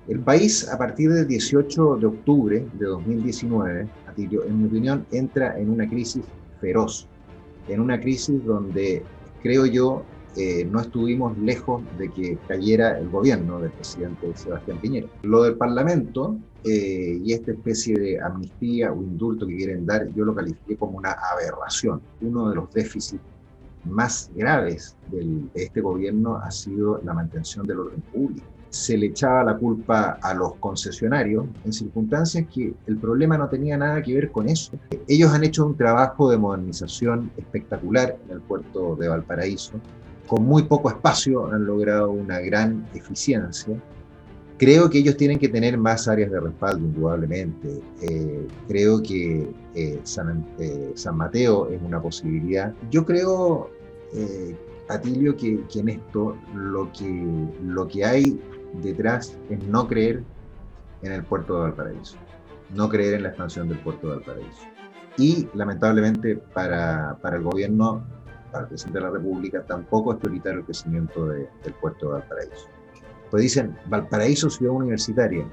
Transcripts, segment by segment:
El país, a partir del 18 de octubre de 2019, Atilio, en mi opinión, entra en una crisis feroz, en una crisis donde, creo yo, no estuvimos lejos de que cayera el gobierno del presidente Sebastián Piñera. Lo del Parlamento y esta especie de amnistía o indulto que quieren dar, yo lo califiqué como una aberración. Uno de los déficits más graves de este gobierno ha sido la mantención del orden público. Se le echaba la culpa a los concesionarios en circunstancias que el problema no tenía nada que ver con eso. Ellos han hecho un trabajo de modernización espectacular en el puerto de Valparaíso. Con muy poco espacio han logrado una gran eficiencia. Creo que ellos tienen que tener más áreas de respaldo, indudablemente. Creo que San Mateo es una posibilidad. Yo creo, Atilio, que en esto lo que hay detrás es no creer en el puerto de Valparaíso, no creer en la expansión del puerto de Valparaíso. Y lamentablemente para el gobierno, para el presidente de la República, tampoco es prioritario el crecimiento del puerto de Valparaíso. Pues dicen, Valparaíso, ciudad universitaria.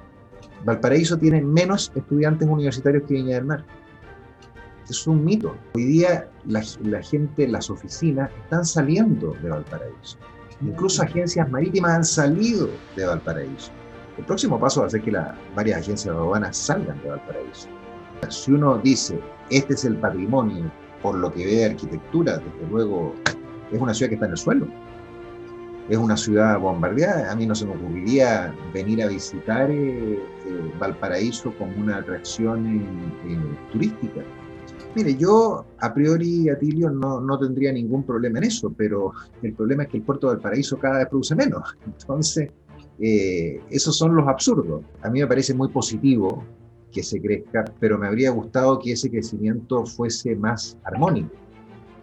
Valparaíso tiene menos estudiantes universitarios que Viña del Mar. Es un mito. Hoy día la gente, las oficinas están saliendo de Valparaíso. Incluso agencias marítimas han salido de Valparaíso. El próximo paso va a ser que varias agencias aduanas salgan de Valparaíso. Si uno dice, este es el patrimonio por lo que ve de arquitectura, desde luego es una ciudad que está en el suelo. Es una ciudad bombardeada. A mí no se me ocurriría venir a visitar Valparaíso como una atracción turística. Mire, yo a priori, Atilio, no tendría ningún problema en eso, pero el problema es que el puerto de Valparaíso cada vez produce menos. Entonces, esos son los absurdos. A mí me parece muy positivo que se crezca, pero me habría gustado que ese crecimiento fuese más armónico,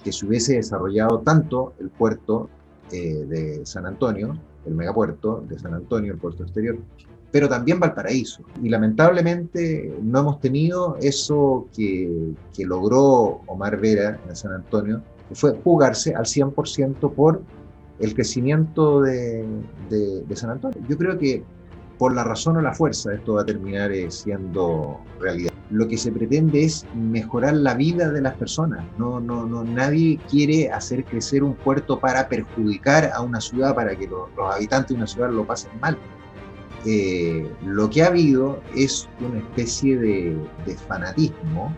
que se hubiese desarrollado tanto el puerto de San Antonio, el megapuerto de San Antonio, el puerto exterior, pero también Valparaíso. Y lamentablemente no hemos tenido eso que logró Omar Vera en San Antonio, que fue jugarse al 100% por el crecimiento de San Antonio. Yo creo que por la razón o la fuerza esto va a terminar siendo realidad. Lo que se pretende es mejorar la vida de las personas. Nadie quiere hacer crecer un puerto para perjudicar a una ciudad, para que los habitantes de una ciudad lo pasen mal. Lo que ha habido es una especie de fanatismo.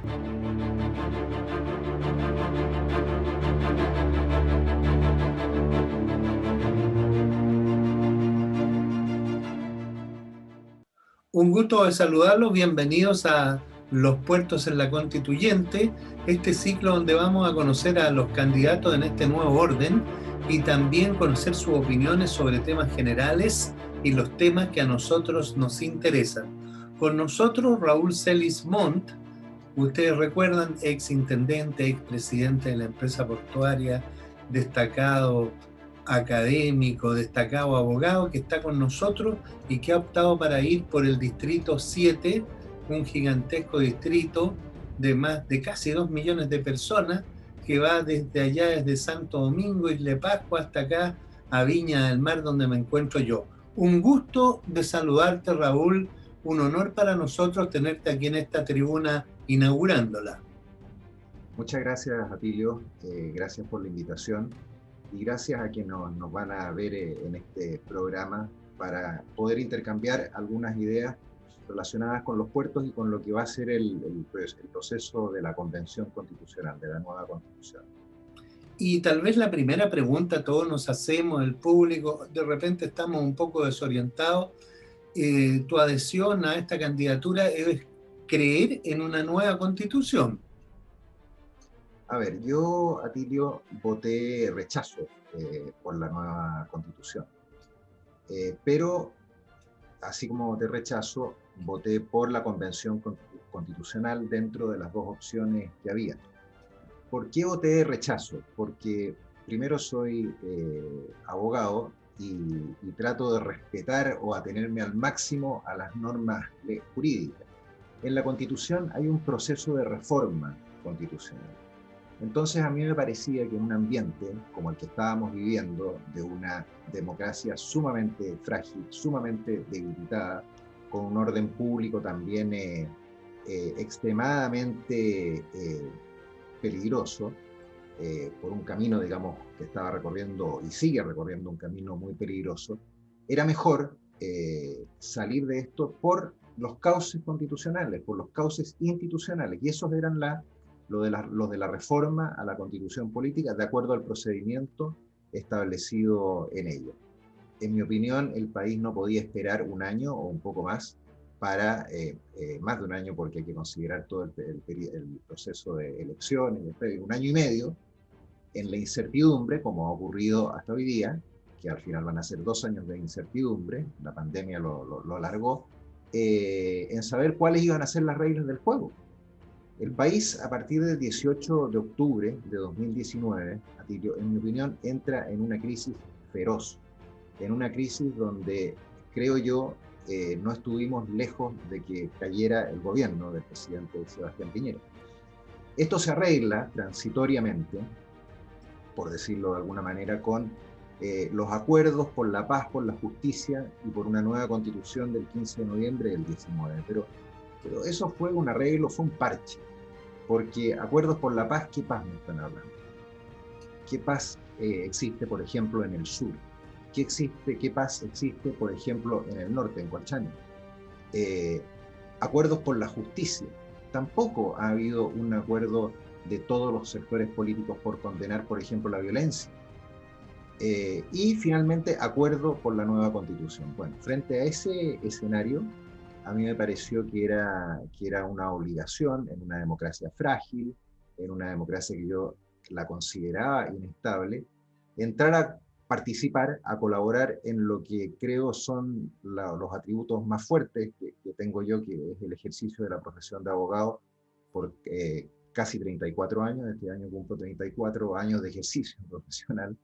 Un gusto de saludarlos, bienvenidos a Los Puertos en la Constituyente, este ciclo donde vamos a conocer a los candidatos en este nuevo orden y también conocer sus opiniones sobre temas generales y los temas que a nosotros nos interesan. Con nosotros Raúl Celis Montt, ustedes recuerdan, ex intendente, ex presidente de la empresa portuaria, destacado académico, destacado abogado, que está con nosotros y que ha optado para ir por el distrito 7, un gigantesco distrito de casi 2 millones de personas, que va desde allá, desde Santo Domingo, Isla de Pascua, hasta acá a Viña del Mar, donde me encuentro yo. Un gusto de saludarte, Raúl, un honor para nosotros tenerte aquí en esta tribuna inaugurándola. Muchas gracias, Atilio, gracias por la invitación. Y gracias a quienes nos van a ver en este programa para poder intercambiar algunas ideas relacionadas con los puertos y con lo que va a ser el proceso de la Convención Constitucional, de la nueva Constitución. Y tal vez la primera pregunta todos nos hacemos, el público, de repente estamos un poco desorientados. Tu adhesión a esta candidatura es creer en una nueva Constitución. A ver, yo, Atilio, voté rechazo por la nueva Constitución. Pero, así como voté rechazo, voté por la Convención Constitucional dentro de las dos opciones que había. ¿Por qué voté rechazo? Porque primero soy abogado y trato de respetar o atenerme al máximo a las normas jurídicas. En la Constitución hay un proceso de reforma constitucional. Entonces a mí me parecía que en un ambiente como el que estábamos viviendo, de una democracia sumamente frágil, sumamente debilitada, con un orden público también extremadamente peligroso, por un camino, digamos, que estaba recorriendo y sigue recorriendo un camino muy peligroso, era mejor salir de esto por los cauces constitucionales, por los cauces institucionales, y esos eran los de la reforma a la constitución política de acuerdo al procedimiento establecido en ella. En mi opinión, el país no podía esperar un año o un poco más para, más de un año, porque hay que considerar todo el proceso de elecciones, un año y medio, en la incertidumbre, como ha ocurrido hasta hoy día, que al final van a ser 2 años de incertidumbre, la pandemia lo alargó, en saber cuáles iban a ser las reglas del juego. El país, a partir del 18 de octubre de 2019, Atilio, en mi opinión, entra en una crisis feroz, en una crisis donde, creo yo, no estuvimos lejos de que cayera el gobierno del presidente Sebastián Piñera. Esto se arregla transitoriamente, por decirlo de alguna manera, con los acuerdos por la paz, por la justicia y por una nueva constitución del 15 de noviembre del 19. Pero eso fue un arreglo, fue un parche, porque acuerdos por la paz, ¿qué paz me están hablando? ¿Qué paz existe, por ejemplo, en el sur? ¿Qué paz existe, por ejemplo, en el norte, en Coachani? Acuerdos por la justicia. Tampoco ha habido un acuerdo de todos los sectores políticos por condenar, por ejemplo, la violencia. Y finalmente, acuerdo por la nueva constitución. Bueno, frente a ese escenario, a mí me pareció que era una obligación en una democracia frágil, en una democracia que yo la consideraba inestable, entrar a participar, a colaborar en lo que creo son los atributos más fuertes que tengo yo, que es el ejercicio de la profesión de abogado por casi 34 años, este año cumplo 34 años de ejercicio profesional,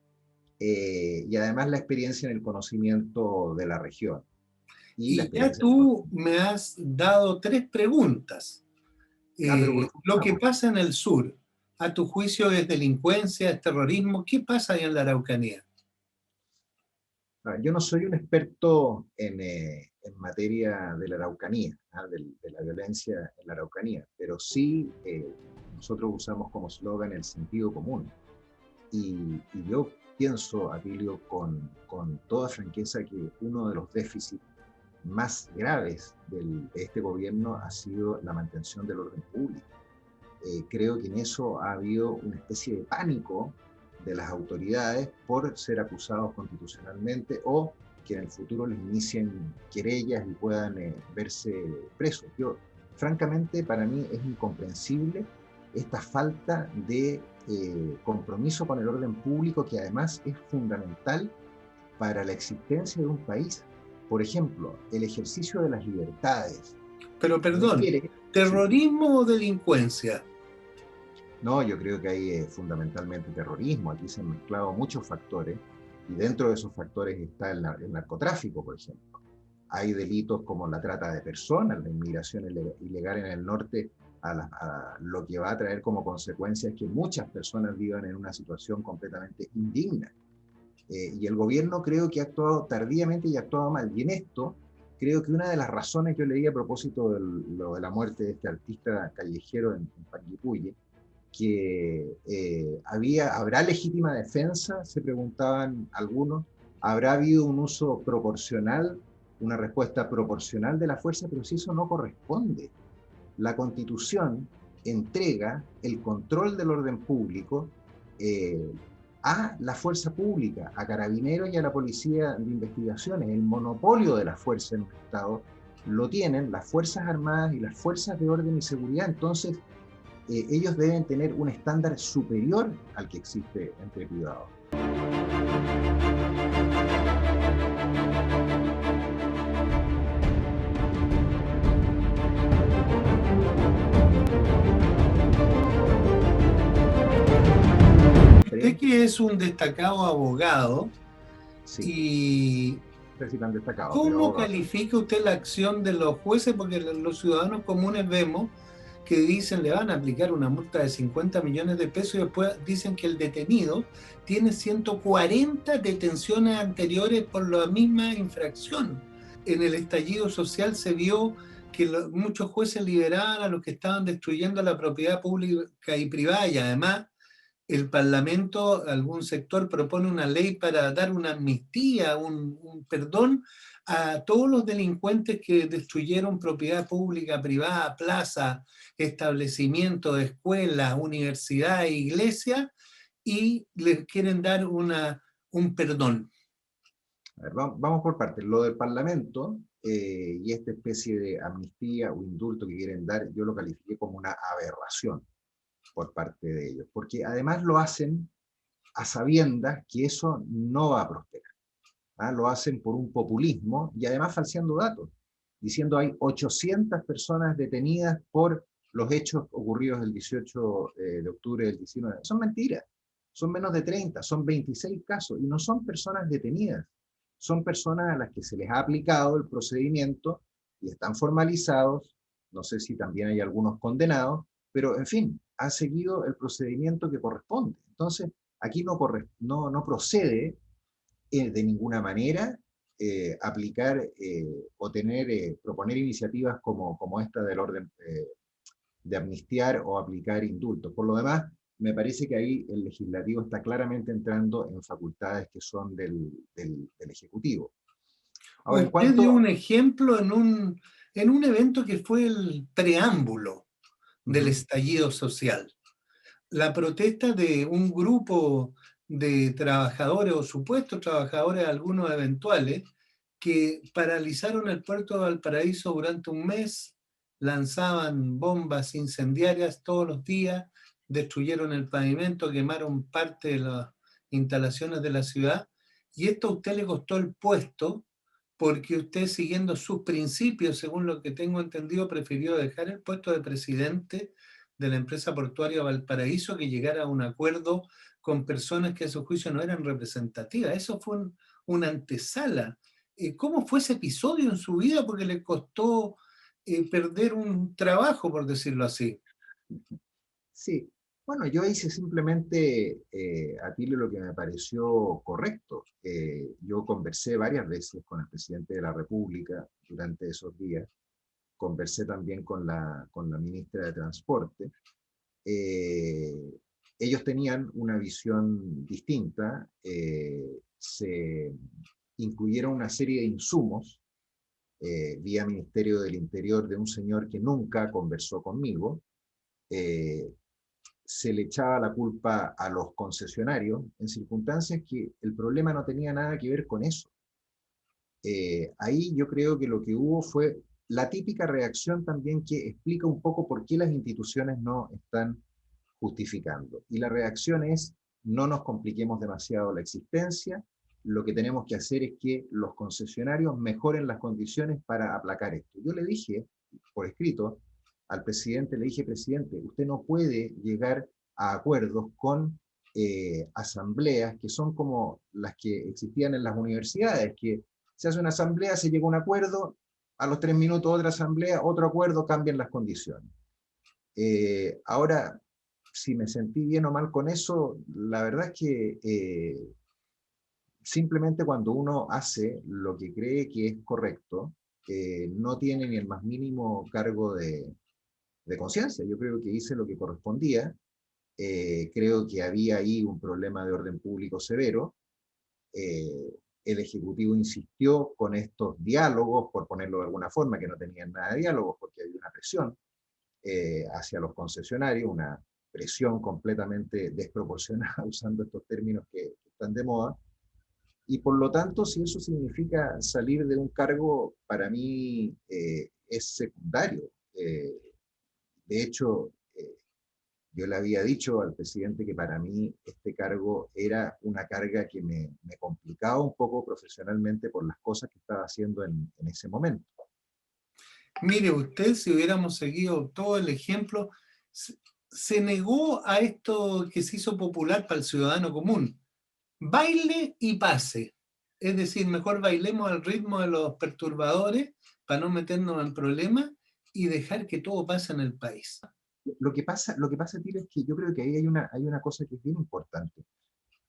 y además la experiencia en el conocimiento de la región. Y ya tú me has dado 3 preguntas. Lo que pasa en el sur, ¿a tu juicio es delincuencia, es terrorismo? ¿Qué pasa ahí en la Araucanía? Yo no soy un experto en materia de la Araucanía, de la violencia en la Araucanía, pero sí nosotros usamos como eslogan el sentido común. Y yo pienso, Atilio, con toda franqueza, que uno de los déficits más graves de este gobierno ha sido la mantención del orden público. Creo que en eso ha habido una especie de pánico de las autoridades por ser acusados constitucionalmente o que en el futuro les inicien querellas y puedan verse presos. Francamente, para mí es incomprensible esta falta de compromiso con el orden público, que además es fundamental para la existencia de un país. Por ejemplo, el ejercicio de las libertades. Pero perdón, ¿terrorismo o delincuencia? No, yo creo que hay fundamentalmente terrorismo. Aquí se han mezclado muchos factores y dentro de esos factores está el narcotráfico, por ejemplo. Hay delitos como la trata de personas, la inmigración ilegal en el norte, a lo que va a traer como consecuencia es que muchas personas vivan en una situación completamente indigna. Y el gobierno creo que ha actuado tardíamente y ha actuado mal. Y en esto, creo que una de las razones, yo leí a propósito de la muerte de este artista callejero en Panguipulli, que ¿habrá legítima defensa? Se preguntaban algunos. ¿Habrá habido un uso proporcional, una respuesta proporcional de la fuerza? Pero si eso no corresponde. La Constitución entrega el control del orden público a la fuerza pública, a Carabineros y a la Policía de Investigaciones. El monopolio de la fuerza en un Estado lo tienen las Fuerzas Armadas y las Fuerzas de Orden y Seguridad. Entonces, ellos deben tener un estándar superior al que existe entre privados. Usted que es un destacado abogado, sí, y tan destacado, ¿cómo califica usted la acción de los jueces? Porque los ciudadanos comunes vemos que dicen le van a aplicar una multa de 50 millones de pesos y después dicen que el detenido tiene 140 detenciones anteriores por la misma infracción. En el estallido social se vio que muchos jueces liberaban a los que estaban destruyendo la propiedad pública y privada, y además el Parlamento, algún sector propone una ley para dar una amnistía, un perdón a todos los delincuentes que destruyeron propiedad pública, privada, plaza, establecimientos, escuelas, universidades, iglesias, y les quieren dar un perdón. A ver, vamos por partes. Lo del Parlamento y esta especie de amnistía o indulto que quieren dar, yo lo califiqué como una aberración por parte de ellos, porque además lo hacen a sabiendas que eso no va a prosperar. ¿Ah? Lo hacen por un populismo y además falseando datos, diciendo hay 800 personas detenidas por los hechos ocurridos el 18 de octubre del 19. Son mentiras, son menos de 30, son 26 casos y no son personas detenidas, son personas a las que se les ha aplicado el procedimiento y están formalizados, no sé si también hay algunos condenados, pero en fin, han seguido el procedimiento que corresponde. Entonces, aquí no procede de ninguna manera aplicar o proponer iniciativas como esta del orden de amnistiar o aplicar indultos. Por lo demás, me parece que ahí el legislativo está claramente entrando en facultades que son del Ejecutivo. Ahora, en Usted dio cuanto... un ejemplo en un evento que fue el preámbulo del estallido social. La protesta de un grupo de trabajadores o supuestos trabajadores, algunos eventuales, que paralizaron el puerto de Valparaíso durante un mes, lanzaban bombas incendiarias todos los días, destruyeron el pavimento, quemaron parte de las instalaciones de la ciudad, y esto a usted le costó el puesto porque usted, siguiendo sus principios, según lo que tengo entendido, prefirió dejar el puesto de presidente de la empresa portuaria Valparaíso que llegara a un acuerdo con personas que a su juicio no eran representativas. Eso fue una antesala. ¿Cómo fue ese episodio en su vida? Porque le costó perder un trabajo, por decirlo así. Sí, bueno, yo hice simplemente, Atilio, lo que me pareció correcto. Yo conversé varias veces con el presidente de la República durante esos días, conversé también con la ministra de Transporte. Eh, Ellos tenían una visión distinta, se incluyeron una serie de insumos vía Ministerio del Interior de un señor que nunca conversó conmigo. eh, Se le echaba la culpa a los concesionarios en circunstancias que el problema no tenía nada que ver con eso. Ahí yo creo que lo que hubo fue la típica reacción también que explica un poco por qué las instituciones no están justificando. Y la reacción es, no nos compliquemos demasiado la existencia, lo que tenemos que hacer es que los concesionarios mejoren las condiciones para aplacar esto. Yo le dije, por escrito, al presidente, le dije, presidente, usted no puede llegar a acuerdos con asambleas que son como las que existían en las universidades, que se hace una asamblea, se llega a un acuerdo, a los 3 minutos otra asamblea, otro acuerdo, cambian las condiciones. Ahora, si me sentí bien o mal con eso, la verdad es que simplemente cuando uno hace lo que cree que es correcto, no tiene ni el más mínimo cargo de conciencia. Yo creo que hice lo que correspondía, creo que había ahí un problema de orden público severo. El Ejecutivo insistió con estos diálogos, por ponerlo de alguna forma, que no tenían nada de diálogos porque había una presión hacia los concesionarios, una presión completamente desproporcionada, usando estos términos que están de moda. Y por lo tanto, si eso significa salir de un cargo, para mí es secundario. De hecho, yo le había dicho al presidente que para mí este cargo era una carga que me complicaba un poco profesionalmente por las cosas que estaba haciendo en ese momento. Mire, usted, si hubiéramos seguido todo el ejemplo, se negó a esto que se hizo popular para el ciudadano común. Baile y pase. Es decir, mejor bailemos al ritmo de los perturbadores para no meternos en problemas y dejar que todo pase en el país. Lo que pasa, Tilo, es que yo creo que ahí hay una cosa que es bien importante,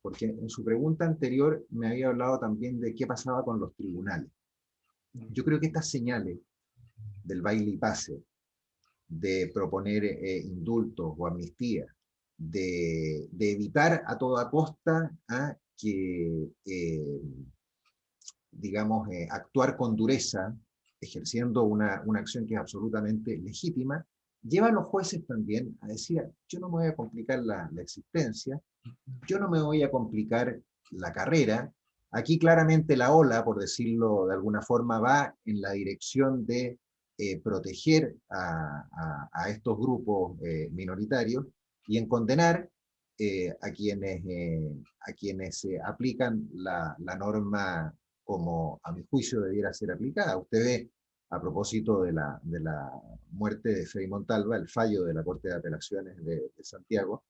porque en su pregunta anterior me había hablado también de qué pasaba con los tribunales. Yo creo que estas señales del baile y pase, de proponer indultos o amnistía, de evitar a toda costa que, digamos, actuar con dureza, ejerciendo una acción que es absolutamente legítima, lleva a los jueces también a decir, yo no me voy a complicar la existencia, yo no me voy a complicar la carrera. Aquí claramente la ola, por decirlo de alguna forma, va en la dirección de proteger a estos grupos minoritarios y en condenar a quienes aplican la norma como a mi juicio debiera ser aplicada. Usted ve, a propósito de la muerte de Frei Montalva, el fallo de la Corte de Apelaciones de Santiago,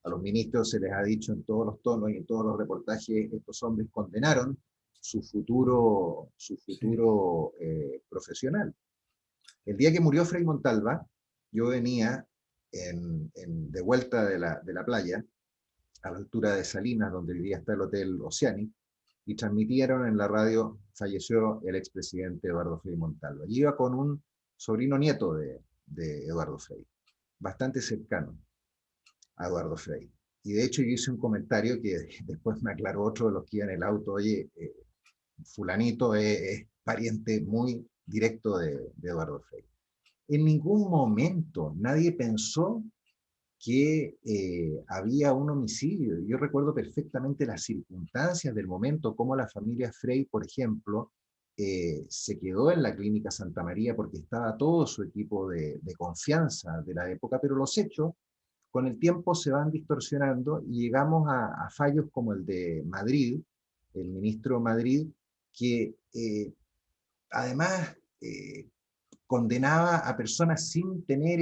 a los ministros se les ha dicho en todos los tonos y en todos los reportajes, estos hombres condenaron su futuro profesional. El día que murió Frei Montalva, yo venía de vuelta de la playa, a la altura de Salinas, donde hoy día está el Hotel Oceanic, y transmitieron en la radio, falleció el expresidente Eduardo Frei Montalva. Y iba con un sobrino nieto de Eduardo Frei, bastante cercano a Eduardo Frei. Y de hecho yo hice un comentario que después me aclaró otro de los que iban en el auto, oye, fulanito es pariente muy directo de Eduardo Frei. En ningún momento nadie pensó que había un homicidio. Yo recuerdo perfectamente las circunstancias del momento, cómo la familia Frei, por ejemplo, se quedó en la clínica Santa María porque estaba todo su equipo de confianza de la época, pero los hechos con el tiempo se van distorsionando y llegamos a fallos como el de Madrid, el ministro Madrid, que además condenaba a personas sin tener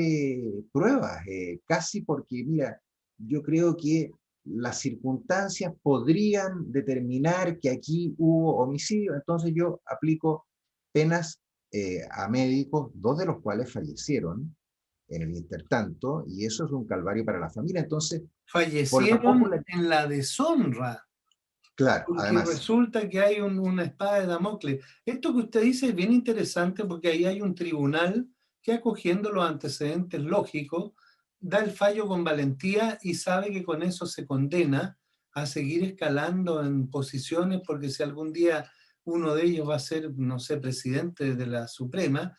pruebas, casi porque, mira, yo creo que las circunstancias podrían determinar que aquí hubo homicidio, entonces yo aplico penas a médicos, dos de los cuales fallecieron en el intertanto, y eso es un calvario para la familia. Entonces, por la Fallecieron popular, en la deshonra, claro, porque además, resulta que hay una espada de Damocles. Esto que usted dice es bien interesante porque ahí hay un tribunal que, acogiendo los antecedentes lógicos, da el fallo con valentía y sabe que con eso se condena a seguir escalando en posiciones, porque si algún día uno de ellos va a ser, no sé, presidente de la Suprema,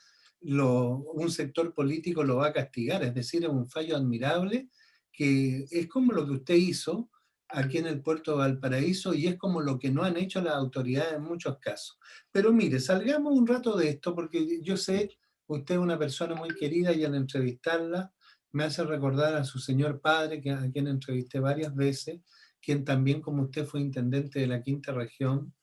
un sector político lo va a castigar. Es decir, es un fallo admirable que es como lo que usted hizo aquí en el puerto de Valparaíso, y es como lo que no han hecho las autoridades en muchos casos. Pero mire, salgamos un rato de esto, porque yo sé, usted es una persona muy querida y al entrevistarla me hace recordar a su señor padre, a quien entrevisté varias veces, quien también como usted fue intendente de la Quinta Región.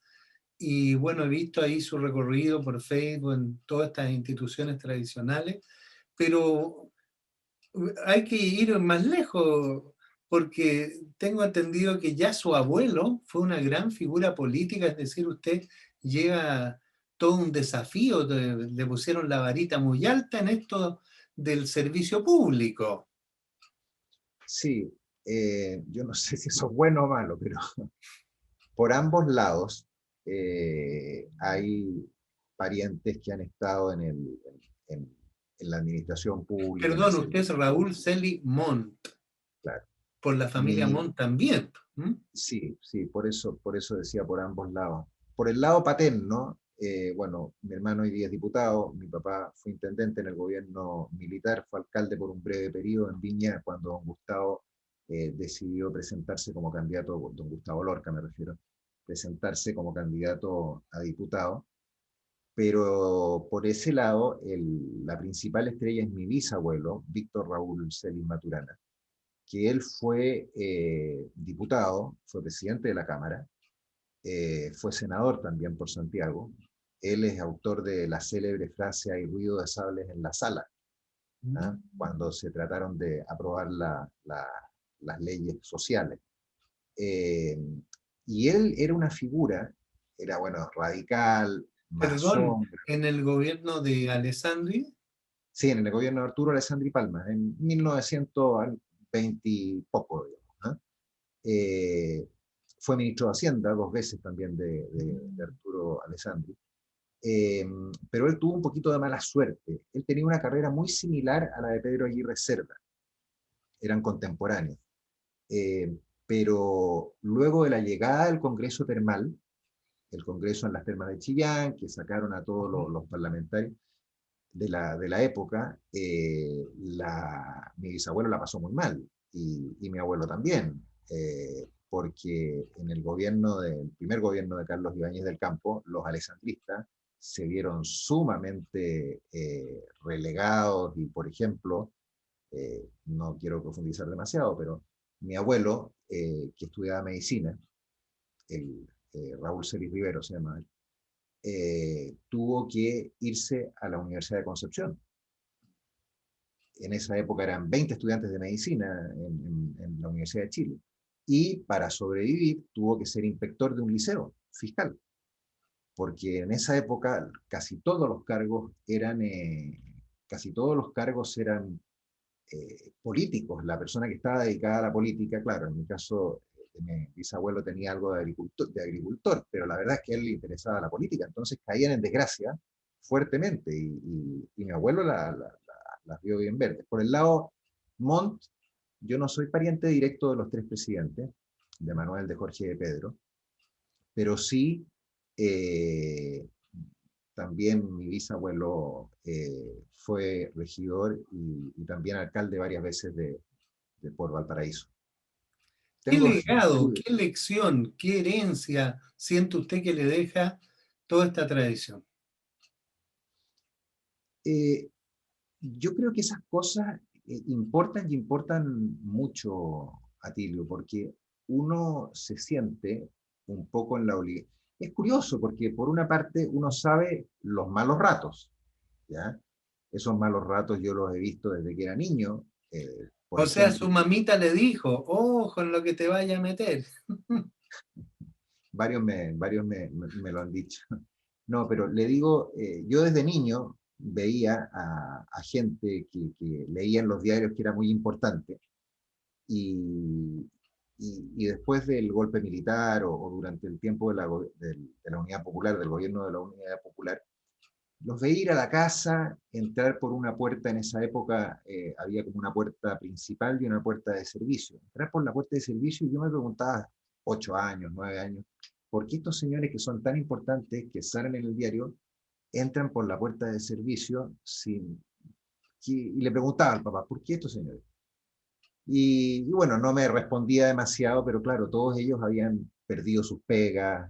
Y bueno, he visto ahí su recorrido por Facebook en todas estas instituciones tradicionales, pero hay que ir más lejos, porque tengo entendido que ya su abuelo fue una gran figura política, es decir, usted lleva todo un desafío, le pusieron la varita muy alta en esto del servicio público. sí, yo no sé si eso es bueno o malo, pero por ambos lados hay parientes que han estado en, en la administración pública, en el Perdón, usted es servicio Raúl público, Celi Montt, claro. por la familia Mi, Montt también. ¿Mm? sí, sí, por eso decía por ambos lados. Por el lado paterno, bueno, mi hermano hoy día es diputado, mi papá fue intendente en el gobierno militar, fue alcalde por un breve periodo en Viña cuando don Gustavo decidió presentarse como candidato, don Gustavo Lorca me refiero, presentarse como candidato a diputado. Pero por ese lado, la principal estrella es mi bisabuelo, Víctor Raúl Celis Maturana, que él fue diputado, fue presidente de la Cámara, fue senador también por Santiago. Él es autor de la célebre frase "hay ruido de sables en la sala", ¿ah? Cuando se trataron de aprobar las leyes sociales. Eh, y él era una figura, era bueno, radical, Perdón, masón, en el gobierno de Alessandri. Sí, en el gobierno de Arturo Alessandri Palma, en 1920 y poco, digamos, ¿no? Fue ministro de Hacienda 2 veces también de Arturo Alessandri. Pero él tuvo un poquito de mala suerte. Él tenía una carrera muy similar a la de Pedro Aguirre Cerda, eran contemporáneos. Pero luego de la llegada del Congreso Termal, el Congreso en las Termas de Chillán, que sacaron a todos los parlamentarios de la época, mi bisabuelo la pasó muy mal, y mi abuelo también, porque en el primer gobierno de Carlos Ibáñez del Campo, los alessandristas se vieron sumamente relegados y, por ejemplo, no quiero profundizar demasiado, pero mi abuelo, que estudiaba medicina, Raúl Celis Rivero se llama, tuvo que irse a la Universidad de Concepción. En esa época eran 20 estudiantes de medicina en la Universidad de Chile. Y para sobrevivir tuvo que ser inspector de un liceo fiscal, porque en esa época casi todos los cargos eran políticos. La persona que estaba dedicada a la política, claro, en mi caso, mi bisabuelo tenía algo de agricultor, pero la verdad es que a él le interesaba la política, entonces caían en desgracia fuertemente, y mi abuelo las vio bien verdes. Por el lado Montt, yo no soy pariente directo de los 3 presidentes, de Manuel, de Jorge y de Pedro, pero sí, también mi bisabuelo fue regidor y también alcalde varias veces por Valparaíso. ¿Qué legado, qué lección, qué herencia siente usted que le deja toda esta tradición? Yo creo que esas cosas importan, y importan mucho, Atilio, porque uno se siente un poco en la obligación. Es curioso porque por una parte uno sabe los malos ratos, ¿ya? Esos malos ratos yo los he visto desde que era niño. O sea, su mamita le dijo, ojo en lo que te vaya a meter. Varios me lo han dicho. No, pero le digo, yo desde niño veía a gente que leía en los diarios que era muy importante, y después del golpe militar o durante el tiempo de la Unidad Popular, del gobierno de la Unidad Popular, los veía ir a la casa, entrar por una puerta. En esa época había como una puerta principal y una puerta de servicio. Entrar por la puerta de servicio, y yo me preguntaba, 8 años, 9 años, ¿por qué estos señores que son tan importantes, que salen en el diario, entran por la puerta de servicio y le preguntaba al papá, ¿por qué estos señores? Y bueno, no me respondía demasiado, pero claro, todos ellos habían perdido sus pegas.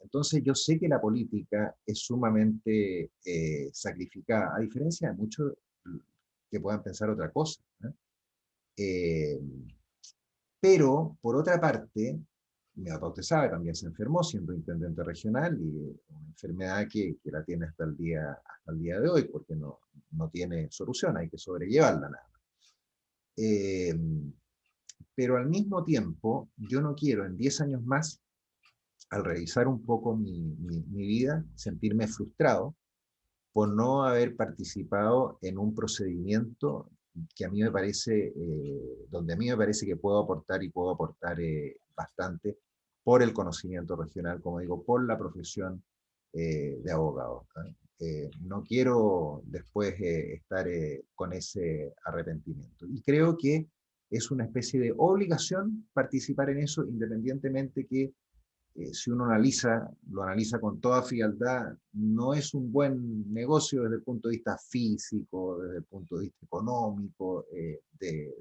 Entonces yo sé que la política es sumamente sacrificada, a diferencia de muchos que puedan pensar otra cosa, ¿eh? Pero, por otra parte, mi papá, usted sabe, también se enfermó siendo intendente regional, y una enfermedad que la tiene hasta el día de hoy, porque no tiene solución, hay que sobrellevarla nada más. Pero al mismo tiempo, yo no quiero en 10 años más, al revisar un poco mi vida, sentirme frustrado por no haber participado en un procedimiento que a mí me parece, donde a mí me parece que puedo aportar, y puedo aportar bastante, por el conocimiento regional, como digo, por la profesión de abogado, ¿eh? No quiero después estar con ese arrepentimiento. Y creo que es una especie de obligación participar en eso, independientemente que, si uno lo analiza con toda frialdad, no es un buen negocio desde el punto de vista físico, desde el punto de vista económico, de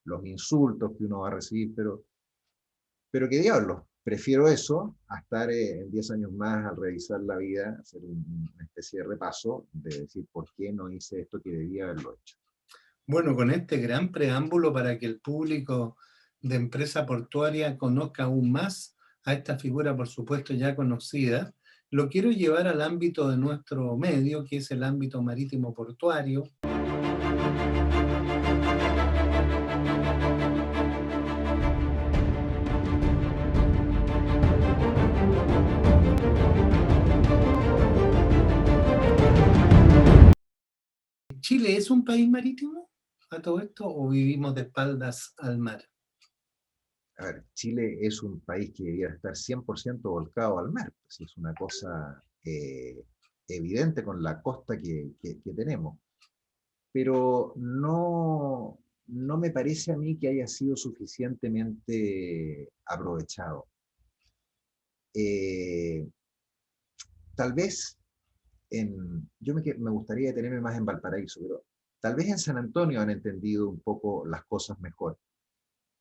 los insultos que uno va a recibir, pero qué diablos, prefiero eso a estar en 10 años más, al revisar la vida, hacer una especie de repaso, de decir por qué no hice esto que debía haberlo hecho. Bueno, con este gran preámbulo para que el público de Empresa Portuaria conozca aún más a esta figura, por supuesto, ya conocida, lo quiero llevar al ámbito de nuestro medio, que es el ámbito marítimo portuario. ¿Chile es un país marítimo a todo esto o vivimos de espaldas al mar? A ver, Chile es un país que debería estar 100% volcado al mar, pues es una cosa evidente con la costa que tenemos, pero no me parece a mí que haya sido suficientemente aprovechado. Eh, Tal vez me gustaría detenerme más en Valparaíso, pero tal vez en San Antonio han entendido un poco las cosas mejor.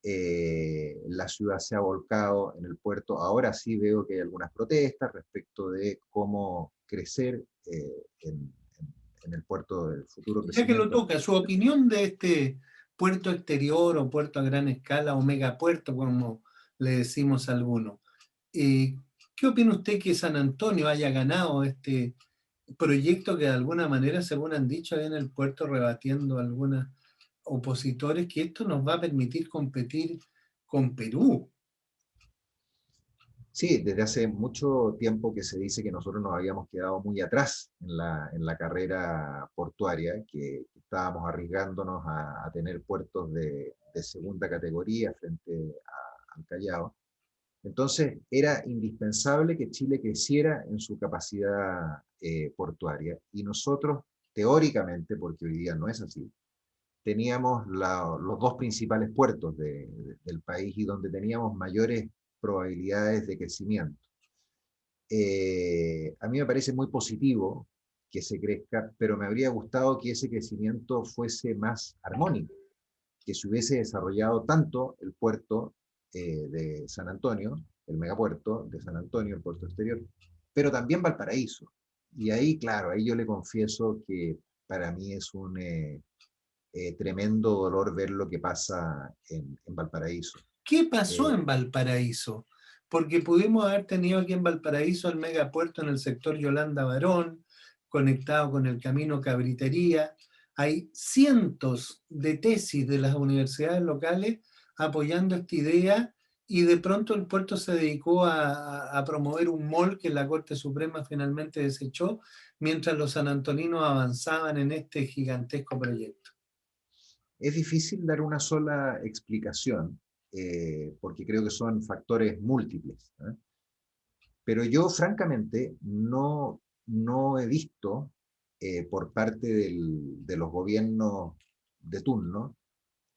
La ciudad se ha volcado en el puerto. Ahora sí veo que hay algunas protestas respecto de cómo crecer en el puerto del futuro Ya que lo crecimiento. toca, su opinión de este puerto exterior o puerto a gran escala o megapuerto, como le decimos a algunos. Eh, ¿Qué opina usted que San Antonio haya ganado este proyecto que de alguna manera, según han dicho ahí en el puerto, rebatiendo a algunos opositores, que esto nos va a permitir competir con Perú? Sí, desde hace mucho tiempo que se dice que nosotros nos habíamos quedado muy atrás en la carrera portuaria, que estábamos arriesgándonos a tener puertos de segunda categoría frente al Callao. Entonces, era indispensable que Chile creciera en su capacidad portuaria. Y nosotros, teóricamente, porque hoy día no es así, teníamos los dos principales puertos del país y donde teníamos mayores probabilidades de crecimiento. A mí me parece muy positivo que se crezca, pero me habría gustado que ese crecimiento fuese más armónico, que se hubiese desarrollado tanto el puerto de San Antonio, el megapuerto de San Antonio, el puerto exterior, pero también Valparaíso. Y ahí, claro, ahí yo le confieso que para mí es un tremendo dolor ver lo que pasa en Valparaíso. ¿Qué pasó Eh, en Valparaíso? Porque pudimos haber tenido aquí en Valparaíso el megapuerto en el sector Yolanda Barón, conectado con el camino Cabritería. Hay cientos de tesis de las universidades locales apoyando esta idea y de pronto el puerto se dedicó a promover un mall que la Corte Suprema finalmente desechó, mientras los sanantoninos avanzaban en este gigantesco proyecto. es difícil dar una sola explicación, porque creo que son factores múltiples, ¿eh? Pero yo, francamente, no he visto por parte de los gobiernos de turno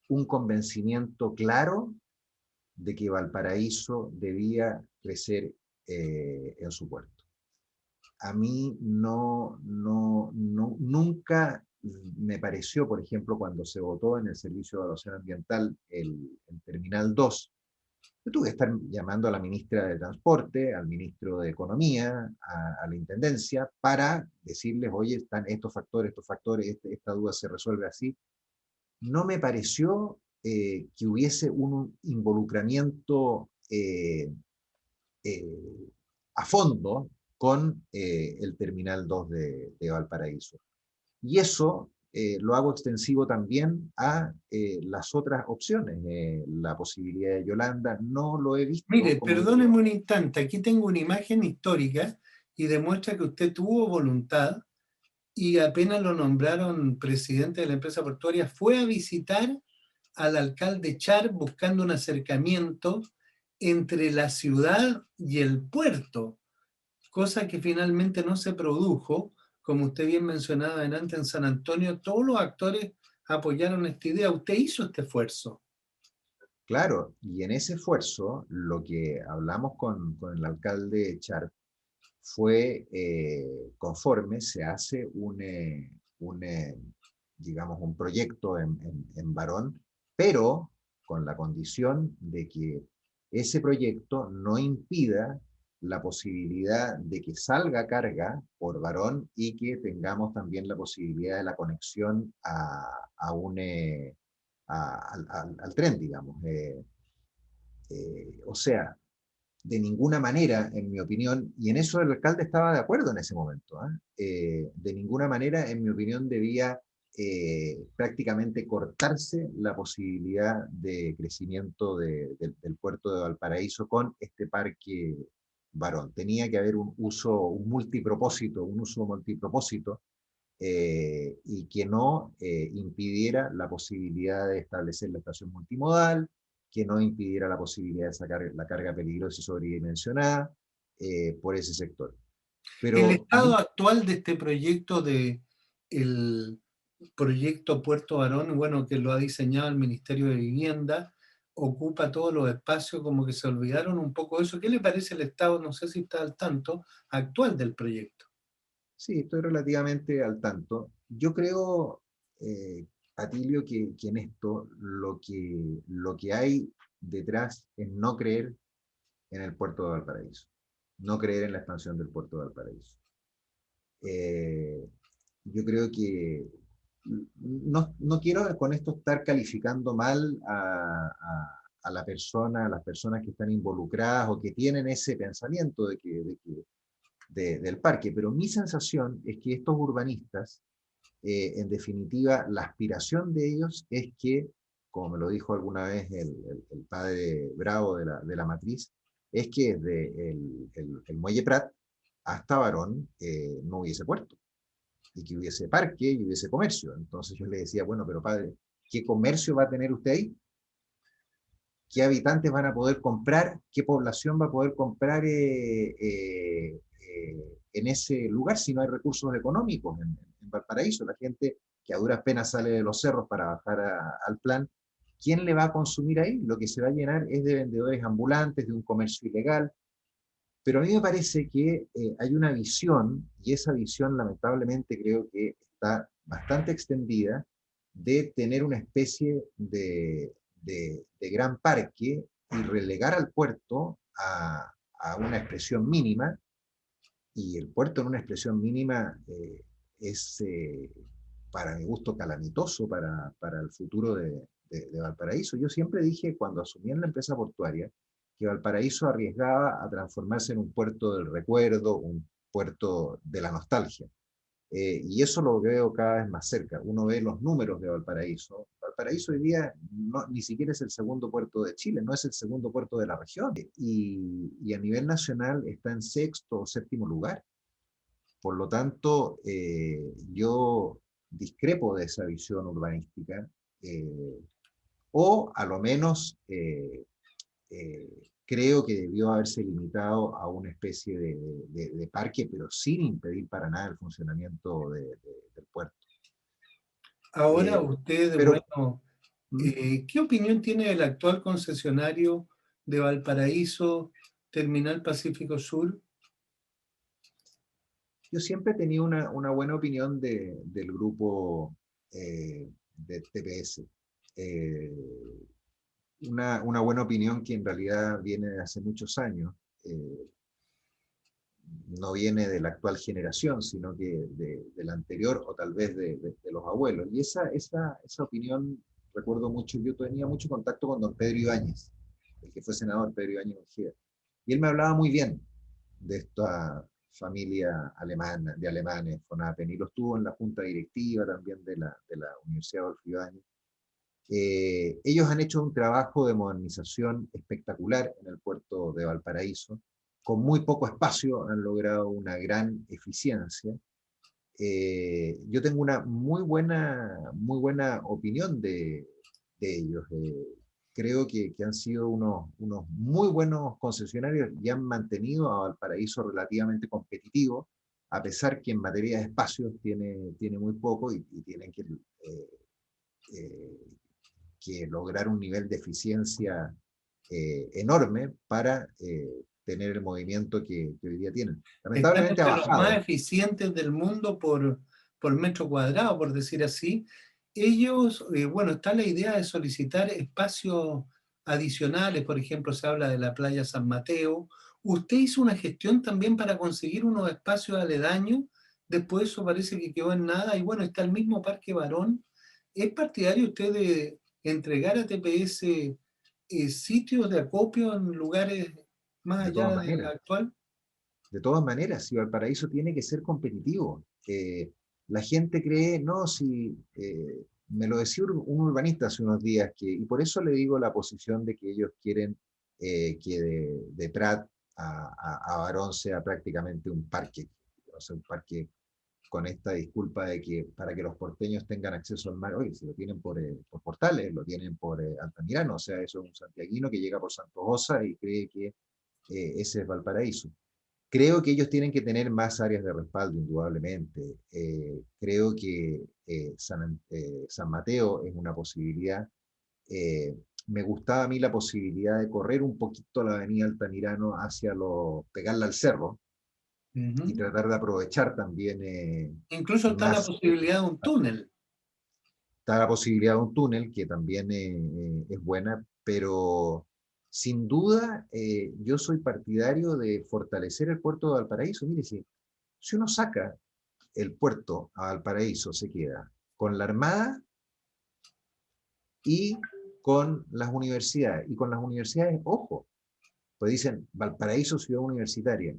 un convencimiento claro de que Valparaíso debía crecer en su puerto. A mí nunca me pareció, por ejemplo, cuando se votó en el Servicio de Evaluación Ambiental el Terminal 2, yo tuve que estar llamando a la ministra de Transporte, al ministro de Economía, a la Intendencia, para decirles, oye, están estos factores, esta duda se resuelve así. No me pareció que hubiese un involucramiento eh, a fondo con el Terminal 2 de Valparaíso. Y eso lo hago extensivo también a las otras opciones. La posibilidad de Yolanda no lo he visto Mire, como perdóneme un instante, aquí tengo una imagen histórica y demuestra que usted tuvo voluntad y apenas lo nombraron presidente de la empresa portuaria, fue a visitar al alcalde Char buscando un acercamiento entre la ciudad y el puerto, cosa que finalmente no se produjo. Como usted bien mencionaba antes en San Antonio, todos los actores apoyaron esta idea. Usted hizo este esfuerzo. claro, y en ese esfuerzo lo que hablamos con el alcalde Char fue conforme se hace digamos, un proyecto en Barón, pero con la condición de que ese proyecto no impida la posibilidad de que salga carga por Barón y que tengamos también la posibilidad de la conexión al tren, digamos. O sea, de ninguna manera, en mi opinión, y en eso el alcalde estaba de acuerdo en ese momento, ¿eh? De ninguna manera, en mi opinión, debía prácticamente cortarse la posibilidad de crecimiento del puerto de Valparaíso con este parque Barón. Tenía que haber un uso multipropósito y que no impidiera la posibilidad de establecer la estación multimodal, que no impidiera la posibilidad de sacar la carga peligrosa y sobredimensionada por ese sector. El Pero a estado mí, actual de este proyecto el proyecto Puerto Barón, bueno, que lo ha diseñado el Ministerio de Vivienda, ocupa todos los espacios, como que se olvidaron un poco de eso. ¿Qué le parece el estado, no sé si está al tanto, actual del proyecto? sí, estoy relativamente al tanto. Yo creo, Atilio, que en esto lo que hay detrás es no creer en el puerto de Valparaíso, no creer en la expansión del puerto de Valparaíso. Eh, yo creo que no quiero con esto estar calificando mal a la persona, a las personas que están involucradas o que tienen ese pensamiento del parque, pero mi sensación es que estos urbanistas, en definitiva, la aspiración de ellos es que, como me lo dijo alguna vez el padre Bravo de la Matriz, es que desde el Muelle Prat hasta Barón no hubiese puerto y que hubiese parque y hubiese comercio. Entonces yo le decía, bueno, pero padre, ¿qué comercio va a tener usted ahí? ¿Qué habitantes van a poder comprar? ¿Qué población va a poder comprar en ese lugar si no hay recursos económicos en Valparaíso? La gente que a duras penas sale de los cerros para bajar al plan, ¿quién le va a consumir ahí? Lo que se va a llenar es de vendedores ambulantes, de un comercio ilegal. Pero a mí me parece que hay una visión, y esa visión lamentablemente creo que está bastante extendida, de tener una especie de gran parque y relegar al puerto a una expresión mínima, y el puerto en una expresión mínima es, para mi gusto, calamitoso para el futuro de Valparaíso. Yo siempre dije, cuando asumí en la empresa portuaria, que Valparaíso arriesgaba a transformarse en un puerto del recuerdo, un puerto de la nostalgia. Y eso lo veo cada vez más cerca. Uno ve los números de Valparaíso. Valparaíso hoy día ni siquiera es el segundo puerto de Chile, no es el segundo puerto de la región. Y a nivel nacional está en sexto o séptimo lugar. Por lo tanto, yo discrepo de esa visión urbanística, eh, o a lo menos creo que debió haberse limitado a una especie de parque, pero sin impedir para nada el funcionamiento del puerto. Ahora Eh, usted, pero bueno, ¿Mm? ¿qué opinión tiene del actual concesionario de Valparaíso, Terminal Pacífico Sur? Yo siempre he tenido una buena opinión del grupo de TPS. Eh, una buena opinión que en realidad viene de hace muchos años. Eh, no viene de la actual generación, sino que de la anterior o tal vez de los abuelos. Y esa opinión, recuerdo mucho, yo tenía mucho contacto con don Pedro Ibáñez, el que fue senador, Pedro Ibáñez Mejía. Y él me hablaba muy bien de esta familia alemana, de alemanes, FONAPEN, y lo estuvo en la junta directiva también de la Universidad Adolfo Ibáñez. Ellos han hecho un trabajo de modernización espectacular en el puerto de Valparaíso. Con muy poco espacio han logrado una gran eficiencia. Yo tengo una muy buena opinión de ellos. Creo que han sido unos muy buenos concesionarios y han mantenido a Valparaíso relativamente competitivo, a pesar que en materia de espacios tiene muy poco y tienen eh, que lograr un nivel de eficiencia enorme para tener el movimiento que hoy día tienen. Están Lamentablemente ha entre los más bajado. eficientes del mundo por metro cuadrado, por decir así. Ellos, bueno, está la idea de solicitar espacios adicionales, por ejemplo, se habla de la playa San Mateo. Usted hizo una gestión también para conseguir unos espacios aledaños, después eso parece que quedó en nada, y bueno, está el mismo Parque Barón. ¿Es partidario usted de entregar a TPS sitios de acopio en lugares más De todas allá del maneras, actual? de todas maneras, si Valparaíso tiene que ser competitivo. La gente cree, no, si me lo decía un urbanista hace unos días, y por eso le digo la posición de que ellos quieren que de Prat a Barón sea prácticamente un parque, o sea, un parque con esta disculpa de que para que los porteños tengan acceso al mar, oye, si lo tienen por Portales, lo tienen por Altamirano, o sea, eso es un santiaguino que llega por Santos Osa y cree que ese es Valparaíso. Creo que ellos tienen que tener más áreas de respaldo, indudablemente. Creo que San Mateo es una posibilidad. Eh, Me gustaba a mí la posibilidad de correr un poquito la avenida Altamirano hacia pegarla al cerro y Ujú. tratar de aprovechar también Incluso está la más. posibilidad de un túnel. Está la posibilidad de un túnel, que también es buena, pero sin duda yo soy partidario de fortalecer el puerto de Valparaíso. Mire, si uno saca el puerto a Valparaíso, se queda con la Armada y con las universidades. Y con las universidades, ojo, pues dicen Valparaíso, ciudad universitaria.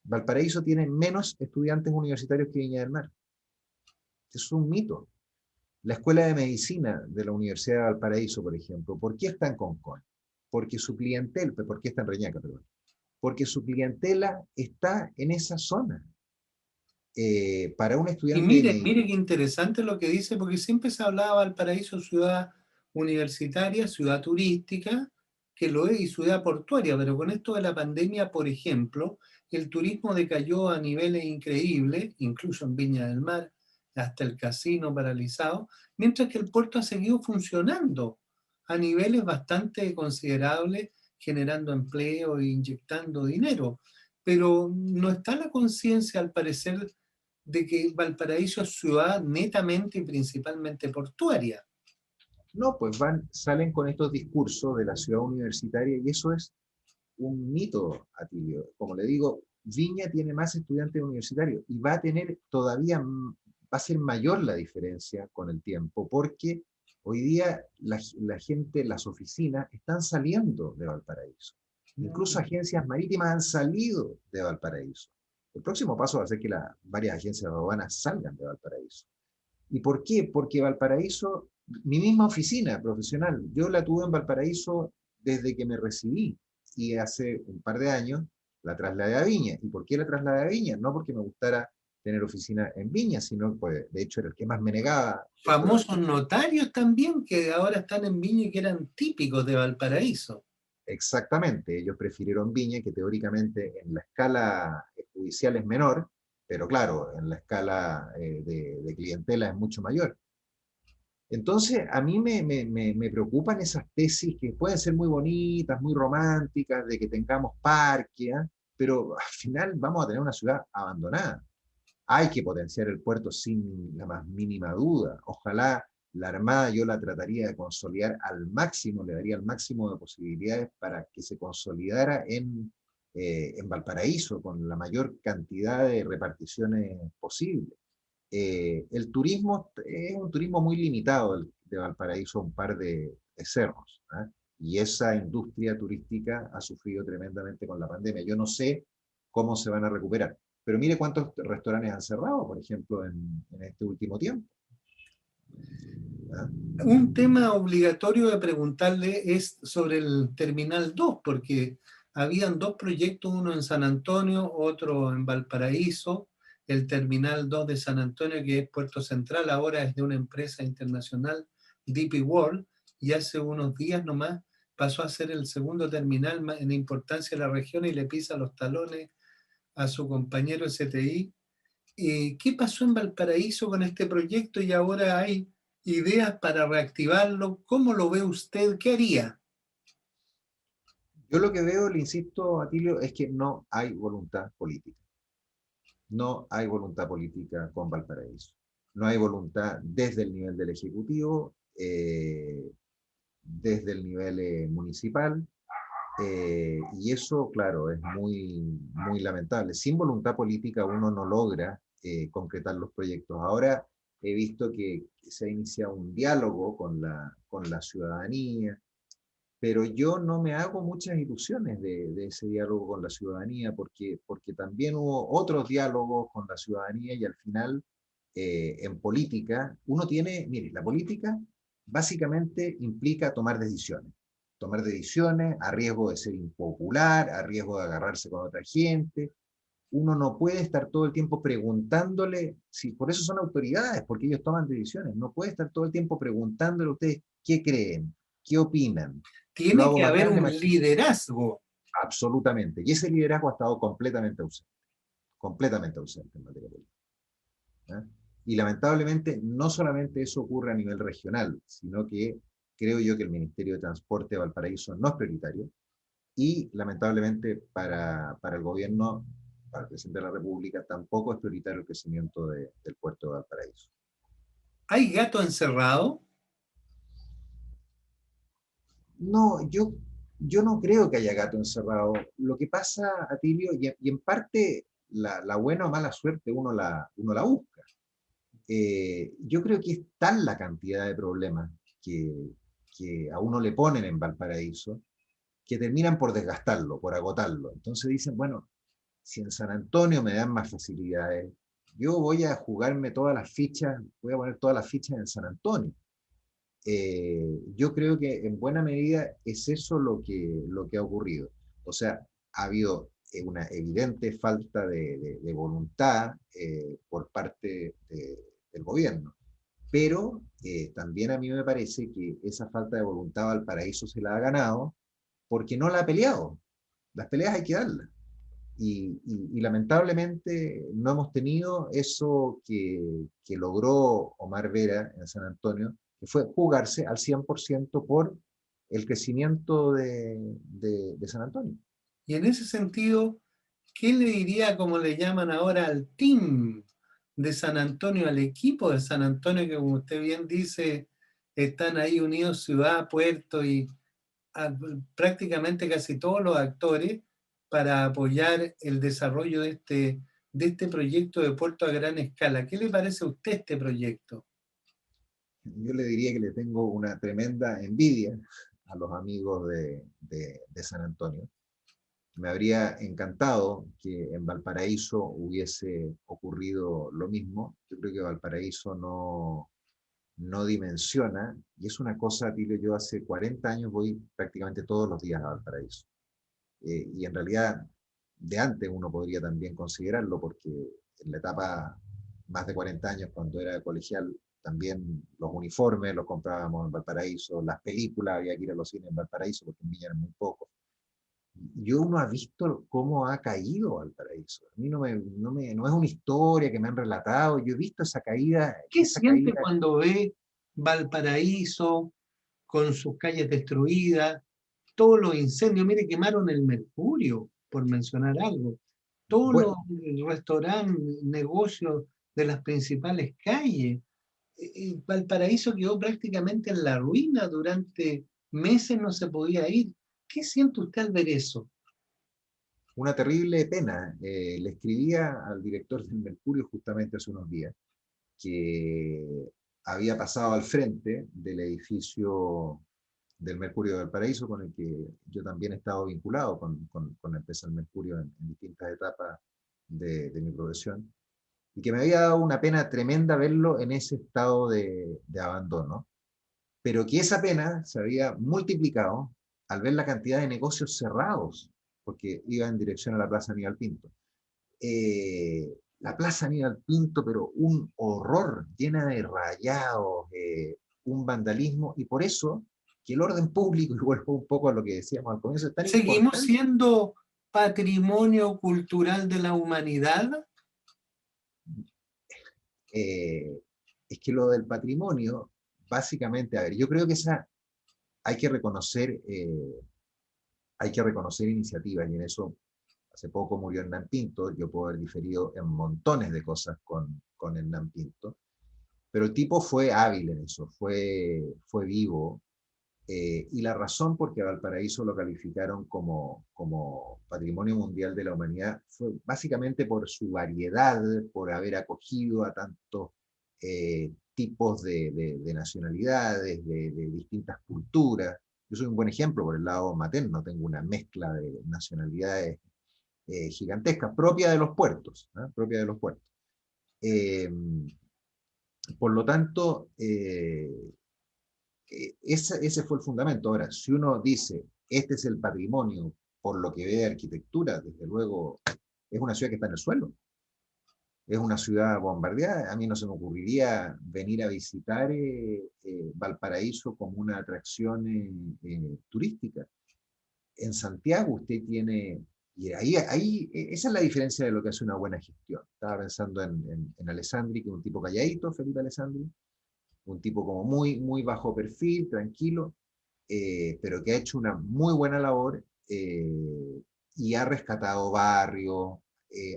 Valparaíso tiene menos estudiantes universitarios que Viña del Mar. Eso es un mito. La Escuela de Medicina de la Universidad de Valparaíso, por ejemplo, ¿por qué está en Concón? Porque su clientela, ¿por qué está en Reñaca, perdón? Porque su clientela está en esa zona. Para un Y estudiante de mire, medicina, mire qué interesante lo que dice, porque siempre se hablaba de Valparaíso, ciudad universitaria, ciudad turística, que lo es, y ciudad portuaria, pero con esto de la pandemia, por ejemplo, el turismo decayó a niveles increíbles, incluso en Viña del Mar, hasta el casino paralizado, mientras que el puerto ha seguido funcionando a niveles bastante considerables, generando empleo e inyectando dinero. Pero no está la conciencia, al parecer, de que Valparaíso es ciudad netamente y principalmente portuaria. no, pues salen con estos discursos de la ciudad universitaria y eso es un mito, Atilio. Como le digo, Viña tiene más estudiantes universitarios y va a tener todavía, va a ser mayor la diferencia con el tiempo, porque hoy día la gente, las oficinas están saliendo de Valparaíso. Incluso Mm. agencias marítimas han salido de Valparaíso. El próximo paso va a ser que varias agencias de aduanas salgan de Valparaíso. ¿Y por qué? Porque Valparaíso, mi misma oficina profesional, yo la tuve en Valparaíso desde que me recibí y hace un par de años la trasladé a Viña. ¿Y por qué la trasladé a Viña? No porque me gustara tener oficina en Viña, sino pues de hecho era el que más me negaba dentro de la Famosos oficina. notarios también que ahora están en Viña y que eran típicos de Valparaíso. Exactamente, ellos prefirieron Viña, que teóricamente en la escala judicial es menor, pero claro, en la escala de clientela es mucho mayor. Entonces, a mí me preocupan esas tesis que pueden ser muy bonitas, muy románticas, de que tengamos parque, ¿ah? Pero al final vamos a tener una ciudad abandonada. Hay que potenciar el puerto sin la más mínima duda. Ojalá la Armada yo la trataría de consolidar al máximo, le daría el máximo de posibilidades para que se consolidara en Valparaíso con la mayor cantidad de reparticiones posible. El turismo es un turismo muy limitado de Valparaíso, un par de cerros, ¿ah? Y esa industria turística ha sufrido tremendamente con la pandemia. Yo no sé cómo se van a recuperar, pero mire cuántos restaurantes han cerrado, por ejemplo, en este último tiempo, ¿ah? Un tema obligatorio de preguntarle es sobre el Terminal 2, porque habían dos proyectos, uno en San Antonio, otro en Valparaíso. El Terminal 2 de San Antonio, que es Puerto Central, ahora es de una empresa internacional, DP World, y hace unos días nomás pasó a ser el segundo terminal en importancia de la región y le pisa los talones a su compañero STI. ¿Qué pasó en Valparaíso con este proyecto y ahora hay ideas para reactivarlo? ¿Cómo lo ve usted? ¿Qué haría? Yo lo que veo, le insisto, Atilio, es que no hay voluntad política. No hay voluntad política con Valparaíso. No hay voluntad desde el nivel del Ejecutivo, desde el nivel municipal. Y eso, claro, es muy lamentable. Sin voluntad política uno no logra concretar los proyectos. Ahora he visto que se ha iniciado un diálogo con la ciudadanía, pero yo no me hago muchas ilusiones de ese diálogo con la ciudadanía, porque también hubo otros diálogos con la ciudadanía y al final en política uno tiene, mire, la política básicamente implica tomar decisiones a riesgo de ser impopular, a riesgo de agarrarse con otra gente, uno no puede estar todo el tiempo preguntándole, si, por eso son autoridades, porque ellos toman decisiones, no puede estar todo el tiempo preguntándole a ustedes qué creen, qué opinan. Lo Tiene hago que más haber grande, un más chico. liderazgo. Absolutamente. Y ese liderazgo ha estado completamente ausente en materia política. ¿Ah? Y lamentablemente no solamente eso ocurre a nivel regional, sino que creo yo que el Ministerio de Transporte de Valparaíso no es prioritario y lamentablemente para el gobierno, para el presidente de la República, tampoco es prioritario el crecimiento del puerto de Valparaíso. ¿Hay gato encerrado? No, yo no creo que haya gato encerrado. Lo que pasa, Atilio, y en parte la buena o mala suerte uno la busca. Yo creo que es tal la cantidad de problemas que, que a uno le ponen en Valparaíso que terminan por desgastarlo, por agotarlo. Entonces dicen, bueno, si en San Antonio me dan más facilidades, yo voy a jugarme todas las fichas, voy a poner todas las fichas en San Antonio. Yo creo que en buena medida es eso lo que ha ocurrido. O sea, ha habido una evidente falta de voluntad por parte del gobierno. Pero también a mí me parece que esa falta de voluntad Valparaíso se la ha ganado porque no la ha peleado. Las peleas hay que darlas. Y lamentablemente no hemos tenido eso que logró Omar Vera en San Antonio, que fue jugarse al 100% por el crecimiento de San Antonio. Y en ese sentido, ¿qué le diría, como le llaman ahora, al team de San Antonio, al equipo de San Antonio, que como usted bien dice, están ahí unidos ciudad, puerto y a, prácticamente casi todos los actores para apoyar el desarrollo de este proyecto de puerto a gran escala? ¿Qué le parece a usted este proyecto? Yo le diría que le tengo una tremenda envidia a los amigos de San Antonio. Me habría encantado que en Valparaíso hubiese ocurrido lo mismo. Yo creo que Valparaíso no dimensiona, y es una cosa, Tilio, yo hace 40 años voy prácticamente todos los días a Valparaíso. Y en realidad, de antes uno podría también considerarlo, porque en la etapa más de 40 años, cuando era colegial, también los uniformes los comprábamos en Valparaíso, las películas había que ir a los cines en Valparaíso, porque en Viña eran muy pocos. Yo uno ha visto cómo ha caído Valparaíso. A mí no es una historia que me han relatado, yo he visto esa caída, ¿Qué y esa siente caída. cuando ve Valparaíso con sus calles destruidas, todos los incendios? Mire, quemaron el Mercurio, por mencionar algo. Todos los Bueno, restaurantes, negocios de las principales calles. Valparaíso quedó prácticamente en la ruina durante meses, no se podía ir. ¿Qué siente usted al ver eso? una terrible pena. Le escribía al director del Mercurio justamente hace unos días que había pasado al frente del edificio del Mercurio del Paraíso, con el que yo también he estado vinculado con la empresa del Mercurio en distintas etapas de mi profesión, y que me había dado una pena tremenda verlo en ese estado de abandono, pero que esa pena se había multiplicado al ver la cantidad de negocios cerrados, porque iba en dirección a la Plaza Aníbal Pinto. La Plaza Aníbal Pinto, pero un horror, llena de rayados, un vandalismo, y por eso que el orden público, y vuelvo un poco a lo que decíamos al comienzo, es tan ¿Seguimos importante. siendo patrimonio cultural de la humanidad? eh, es que lo del patrimonio, básicamente, a ver, yo creo que esa hay que reconocer, hay que reconocer iniciativas, y en eso hace poco murió Hernán Pinto, yo puedo haber diferido en montones de cosas con Hernán Pinto, pero el tipo fue hábil en eso, fue vivo, y la razón por que a Valparaíso lo calificaron como Patrimonio Mundial de la Humanidad fue básicamente por su variedad, por haber acogido a tantos tipos de nacionalidades, de distintas culturas. Yo soy un buen ejemplo por el lado materno, tengo una mezcla de nacionalidades gigantescas, propia de los puertos, ¿eh? Propia de los puertos. Eh, por lo tanto, ese fue el fundamento. Ahora, si uno dice, este es el patrimonio por lo que ve de arquitectura, desde luego es una ciudad que está en el suelo. Es una ciudad bombardeada. A mí no se me ocurriría venir a visitar Valparaíso como una atracción turística. En Santiago usted tiene, y esa es la diferencia de lo que hace una buena gestión. Estaba pensando en Alessandri, que es un tipo calladito, Felipe Alessandri, un tipo como muy, muy bajo perfil, tranquilo, pero que ha hecho una muy buena labor y ha rescatado barrios,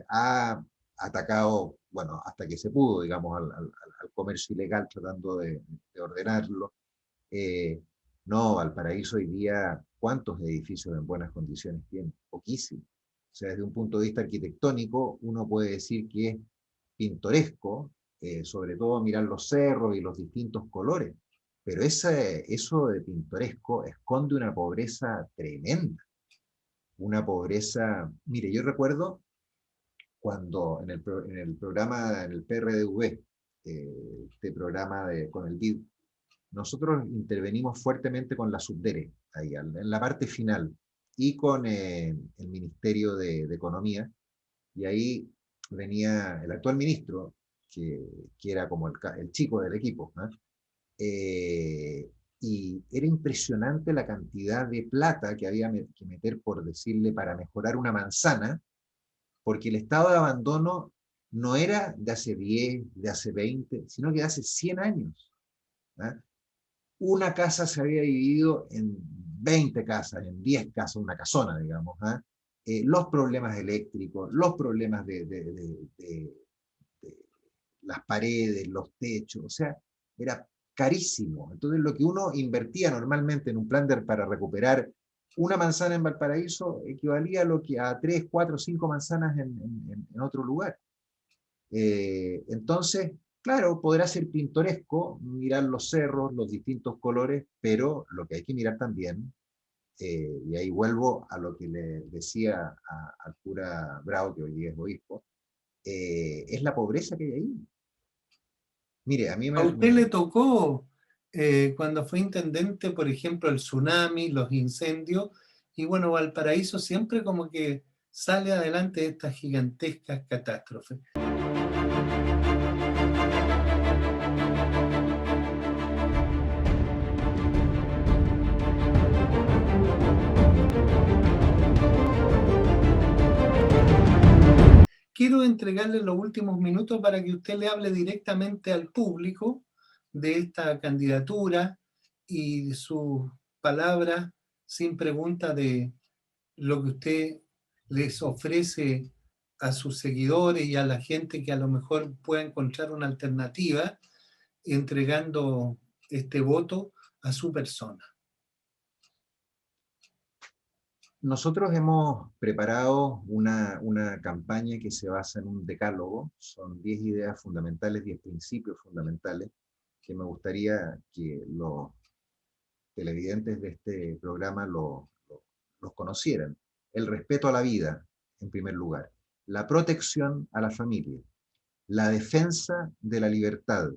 ha atacado, bueno, hasta que se pudo, digamos, al comercio ilegal, tratando de ordenarlo. Eh, no, Valparaíso hoy día, ¿cuántos edificios en buenas condiciones tiene? Poquísimos. O sea, desde un punto de vista arquitectónico, uno puede decir que es pintoresco, sobre todo mirar los cerros y los distintos colores, pero eso de pintoresco esconde una pobreza tremenda, una pobreza, mire, yo recuerdo cuando en el programa, en el PRDV, este programa con el BID, nosotros intervenimos fuertemente con la Subdere, ahí, en la parte final, y con el Ministerio de Economía, y ahí venía el actual ministro, que era como el chico del equipo, ¿eh? Y era impresionante la cantidad de plata que había que meter, por decirle, para mejorar una manzana, porque el estado de abandono no era de hace 10, de hace 20, sino que de hace 100 años. ¿Eh? Una casa se había dividido en 20 casas, en 10 casas, una casona, digamos. Los problemas eléctricos, los problemas de las paredes, los techos, o sea, era carísimo. Entonces, lo que uno invertía normalmente en un plan para recuperar una manzana en Valparaíso equivalía a lo que a 3, 4, 5 manzanas en otro lugar. Entonces, claro, podrá ser pintoresco mirar los cerros, los distintos colores, pero lo que hay que mirar también, y ahí vuelvo a lo que le decía al cura Bravo, que hoy día es obispo, es la pobreza que hay ahí. Mire, a mí ¿A usted le tocó cuando fue intendente, por ejemplo, el tsunami, los incendios? Y bueno, Valparaíso siempre como que sale adelante de estas gigantescas catástrofes. Quiero entregarle los últimos minutos para que usted le hable directamente al público de esta candidatura y sus palabras sin pregunta de lo que usted les ofrece a sus seguidores y a la gente que a lo mejor pueda encontrar una alternativa entregando este voto a su persona. Nosotros hemos preparado una campaña que se basa en un decálogo, son 10 ideas fundamentales, 10 principios fundamentales, que me gustaría que los televidentes de este programa los conocieran. El respeto a la vida, en primer lugar, la protección a la familia, la defensa de la libertad,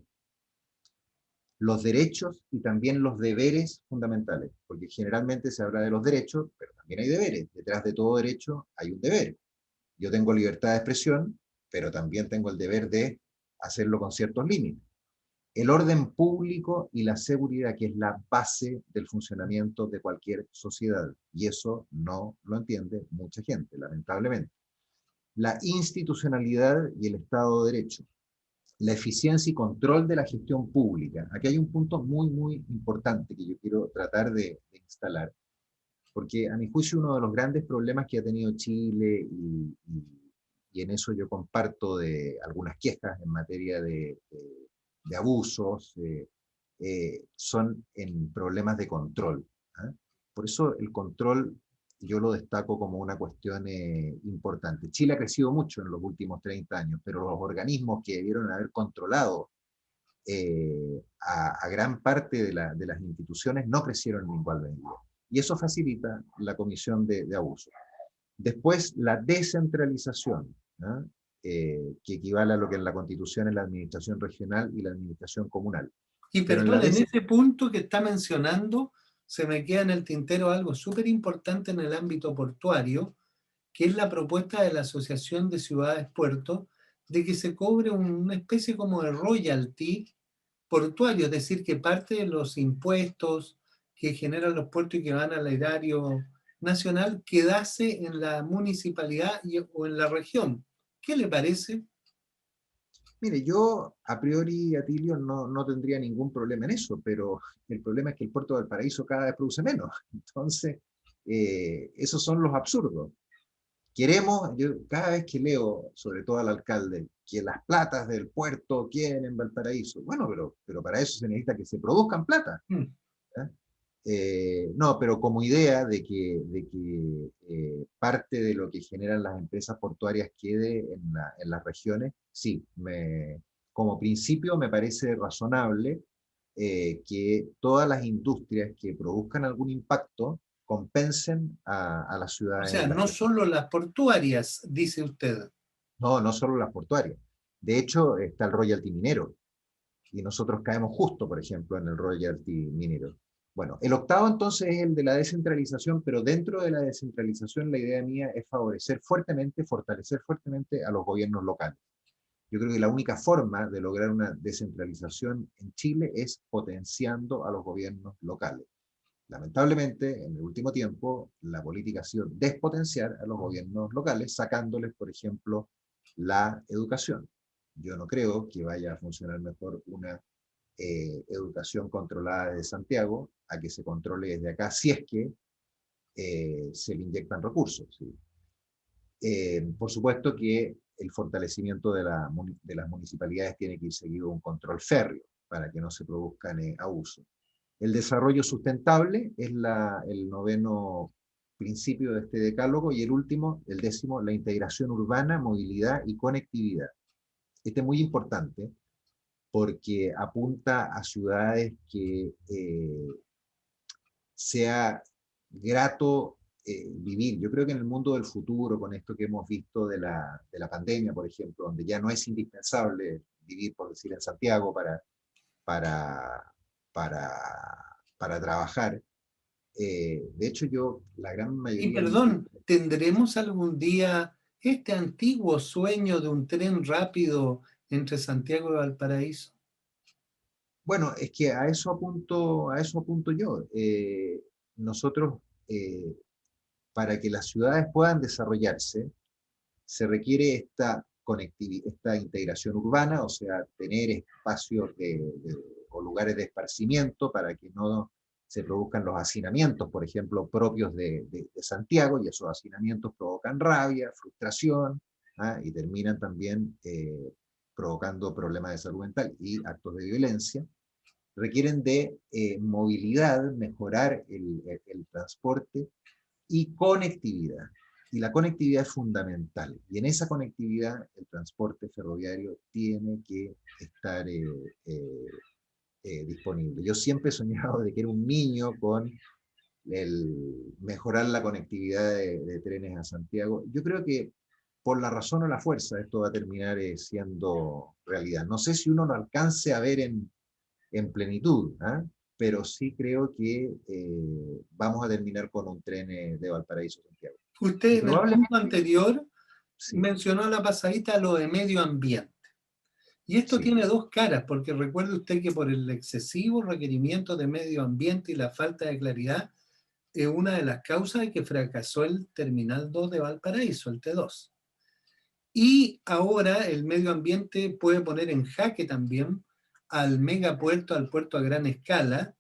los derechos y también los deberes fundamentales, porque generalmente se habla de los derechos, pero también hay deberes. Detrás de todo derecho hay un deber. Yo tengo libertad de expresión, pero también tengo el deber de hacerlo con ciertos límites. El orden público y la seguridad, que es la base del funcionamiento de cualquier sociedad, y eso no lo entiende mucha gente, lamentablemente. La institucionalidad y el Estado de Derecho, la eficiencia y control de la gestión pública. Aquí hay un punto muy, muy importante que yo quiero tratar de instalar, porque a mi juicio uno de los grandes problemas que ha tenido Chile, y en eso yo comparto de algunas quejas en materia de abusos, son en problemas de control. ¿Eh? Por eso el control yo lo destaco como una cuestión importante. Chile ha crecido mucho en los últimos 30 años, pero los organismos que debieron haber controlado a gran parte de las instituciones no crecieron en igual medida. Y eso facilita la comisión de abusos. Después, la descentralización, ¿no? Que equivale a lo que en la Constitución es la administración regional y la administración comunal. Y perdón, en ese punto que está mencionando, se me queda en el tintero algo súper importante en el ámbito portuario, que es la propuesta de la Asociación de Ciudades Puertos, de que se cobre una especie como de royalty portuario, es decir, que parte de los impuestos que generan los puertos y que van al erario nacional quedase en la municipalidad o en la región. ¿Qué le parece? Mire, yo a priori, Atilio, no tendría ningún problema en eso, pero el problema es que el puerto de Valparaíso cada vez produce menos. Entonces, esos son los absurdos. Yo cada vez que leo, sobre todo al alcalde, que las platas del puerto quieren en Valparaíso, bueno, pero para eso se necesita que se produzcan plata. Mm. ¿Eh? No, pero como idea de que parte de lo que generan las empresas portuarias quede en las regiones, sí, como principio me parece razonable que todas las industrias que produzcan algún impacto compensen a las O ciudades sea, en las no que están. solo las portuarias, dice usted. No solo las portuarias. De hecho, está el royalty minero, y nosotros caemos justo, por ejemplo, en el royalty minero. Bueno, el octavo entonces es el de la descentralización, pero dentro de la descentralización la idea mía es favorecer fuertemente, fortalecer fuertemente a los gobiernos locales. Yo creo que la única forma de lograr una descentralización en Chile es potenciando a los gobiernos locales. Lamentablemente, en el último tiempo, la política ha sido despotenciar a los gobiernos locales, sacándoles, por ejemplo, la educación. Yo no creo que vaya a funcionar mejor una educación controlada desde Santiago a que se controle desde acá, si es que se le inyectan recursos. ¿Sí? Por supuesto que el fortalecimiento de las municipalidades tiene que ir seguido de un control férreo para que no se produzcan abusos. El desarrollo sustentable es el noveno principio de este decálogo, y el último, el décimo, la integración urbana, movilidad y conectividad. Este es muy importante porque apunta a ciudades que sea grato vivir. Yo creo que en el mundo del futuro, con esto que hemos visto de la pandemia, por ejemplo, donde ya no es indispensable vivir, por decir, en Santiago para, para, para trabajar. De hecho, la gran Y mayoría de mis perdón, clientes, ¿tendremos algún día este antiguo sueño de un tren rápido entre Santiago y Valparaíso? bueno, es que a eso apunto yo. Nosotros, eh, para que las ciudades puedan desarrollarse, se requiere esta integración urbana, o sea, tener espacios o lugares de esparcimiento para que no se produzcan los hacinamientos, por ejemplo, propios de Santiago, y esos hacinamientos provocan rabia, frustración, ¿ah? Y terminan también provocando problemas de salud mental y actos de violencia. Requieren de movilidad, mejorar el transporte y conectividad. Y la conectividad es fundamental. Y en esa conectividad el transporte ferroviario tiene que estar disponible. Yo siempre he soñado de que era un niño con el mejorar la conectividad de trenes a Santiago. Yo creo que por la razón o la fuerza esto va a terminar siendo realidad. No sé si uno lo alcance a ver en plenitud, ¿eh? Pero sí creo que vamos a terminar con un tren de Valparaíso a Santiago. Y Usted en el punto probablemente, anterior sí, mencionó a la pasadita lo de medio ambiente. Y esto sí, tiene dos caras, porque recuerde usted que por el excesivo requerimiento de medio ambiente y la falta de claridad, es una de las causas de que fracasó el Terminal 2 de Valparaíso, el T2. Y ahora el medio ambiente puede poner en jaque también al megapuerto, al puerto a gran escala,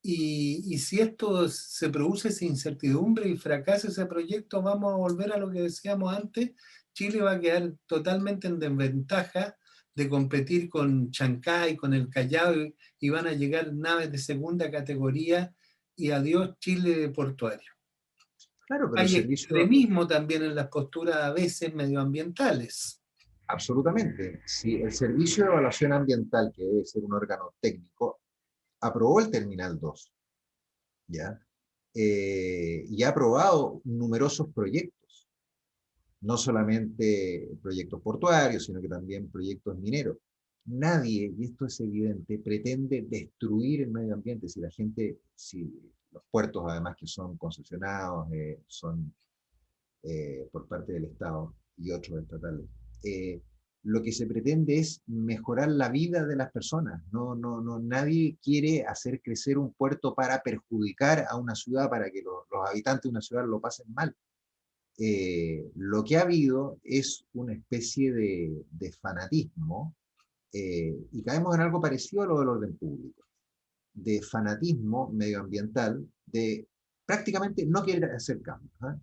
y si esto se produce esa incertidumbre y fracasa ese proyecto, vamos a volver a lo que decíamos antes, Chile va a quedar totalmente en desventaja de competir con Chancay, con el Callao, y van a llegar naves de segunda categoría y adiós Chile portuario. claro, pero el Hay servicio, extremismo también en las posturas a veces medioambientales. absolutamente, si el Servicio de Evaluación Ambiental, que debe ser un órgano técnico, aprobó el Terminal 2, ¿ya? Y ha aprobado numerosos proyectos, no solamente proyectos portuarios, sino que también proyectos mineros. Nadie, y esto es evidente, pretende destruir el medio ambiente. Si la gente, si los puertos además que son concesionados, son por parte del Estado y otros estatales. Lo que se pretende es mejorar la vida de las personas. Nadie quiere hacer crecer un puerto para perjudicar a una ciudad, para que los habitantes de una ciudad lo pasen mal. Lo que ha habido es una especie de fanatismo, y caemos en algo parecido a lo del orden público, de fanatismo medioambiental, de prácticamente no querer hacer cambios, ¿eh?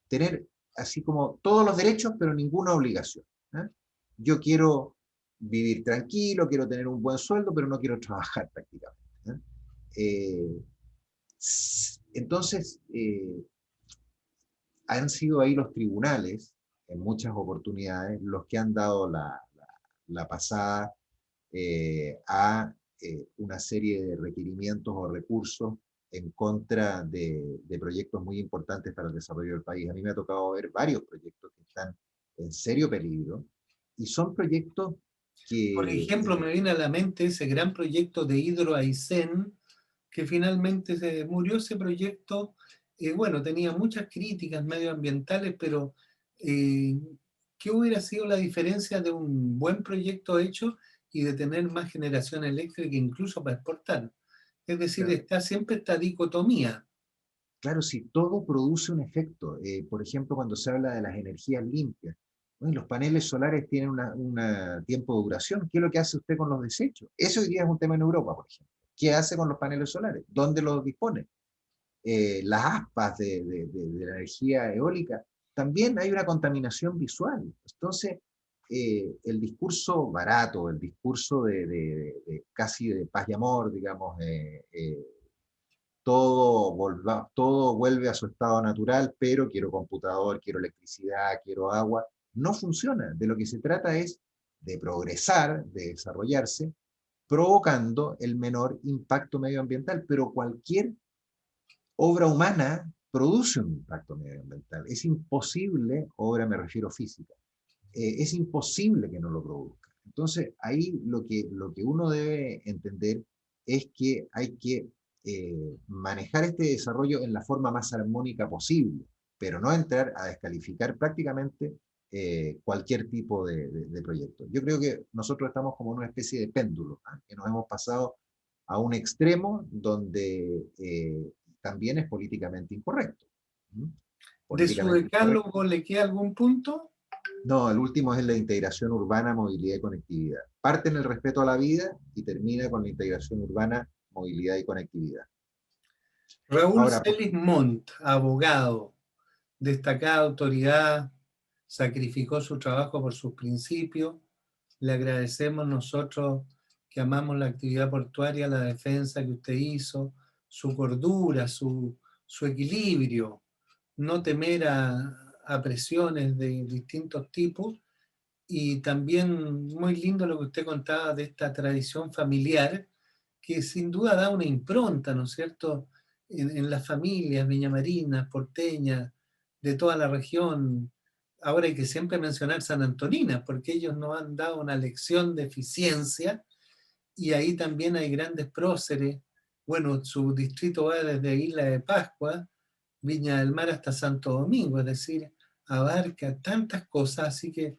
Tener así como todos los derechos, pero ninguna obligación, ¿eh? Yo quiero vivir tranquilo, quiero tener un buen sueldo, pero no quiero trabajar prácticamente, ¿eh? Eh, entonces, han sido ahí los tribunales, en muchas oportunidades, los que han dado la pasada a una serie de requerimientos o recursos en contra de proyectos muy importantes para el desarrollo del país. A mí me ha tocado ver varios proyectos que están en serio peligro, y son proyectos Por que... ejemplo, me viene a la mente ese gran proyecto de Hidro Aysén, que finalmente se murió ese proyecto. Bueno, tenía muchas críticas medioambientales, pero eh, ¿qué hubiera sido la diferencia de un buen proyecto hecho y de tener más generación eléctrica incluso para exportar? Es decir, Claro, está siempre esta dicotomía. claro, si todo produce un efecto. Por ejemplo, cuando se habla de las energías limpias, bueno, los paneles solares tienen un tiempo de duración. ¿Qué es lo que hace usted con los desechos? Eso hoy día es un tema en Europa, por ejemplo. ¿Qué hace con los paneles solares? ¿Dónde los dispone? Las aspas de la energía eólica, también hay una contaminación visual. Entonces, el discurso barato, el discurso casi de paz y amor, digamos, todo vuelve a su estado natural, pero quiero computador, quiero electricidad, quiero agua, no funciona. De lo que se trata es de progresar, de desarrollarse, provocando el menor impacto medioambiental, pero cualquier obra humana produce un impacto medioambiental. Es imposible, obra me refiero física, es imposible que no lo produzca. Entonces, ahí lo que uno debe entender es que hay que manejar este desarrollo en la forma más armónica posible, pero no entrar a descalificar prácticamente cualquier tipo de proyecto. Yo creo que nosotros estamos como en una especie de péndulo, ¿eh? Que nos hemos pasado a un extremo donde también es políticamente incorrecto. ¿Mm? ¿De su Políticamente incorrecto. decálogo le queda algún punto? No, el último es la integración urbana, movilidad y conectividad. Parte en el respeto a la vida y termina con la integración urbana, movilidad y conectividad. Raúl Ahora, Celis Montt, abogado, destacada autoridad, sacrificó su trabajo por sus principios. Le agradecemos nosotros que amamos la actividad portuaria, la defensa que usted hizo, su cordura, su equilibrio, no temer a presiones de distintos tipos. Y también muy lindo lo que usted contaba de esta tradición familiar, que sin duda da una impronta, ¿no es cierto?, en las familias viñamarinas, porteñas, de toda la región. Ahora hay que siempre mencionar San Antonina, porque ellos nos han dado una lección de eficiencia, y ahí también hay grandes próceres. Bueno, su distrito va desde Isla de Pascua, Viña del Mar hasta Santo Domingo, es decir, abarca tantas cosas, así que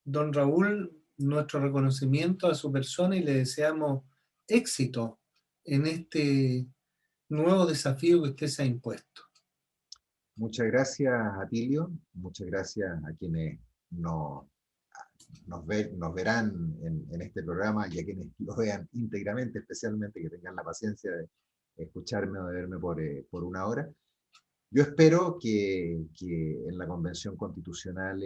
don Raúl, nuestro reconocimiento a su persona, y le deseamos éxito en este nuevo desafío que usted se ha impuesto. muchas gracias, Atilio. Muchas gracias a quienes nos, nos verán en este programa, y a quienes lo vean íntegramente, especialmente que tengan la paciencia de escucharme o de verme por una hora. Yo espero que en la Convención Constitucional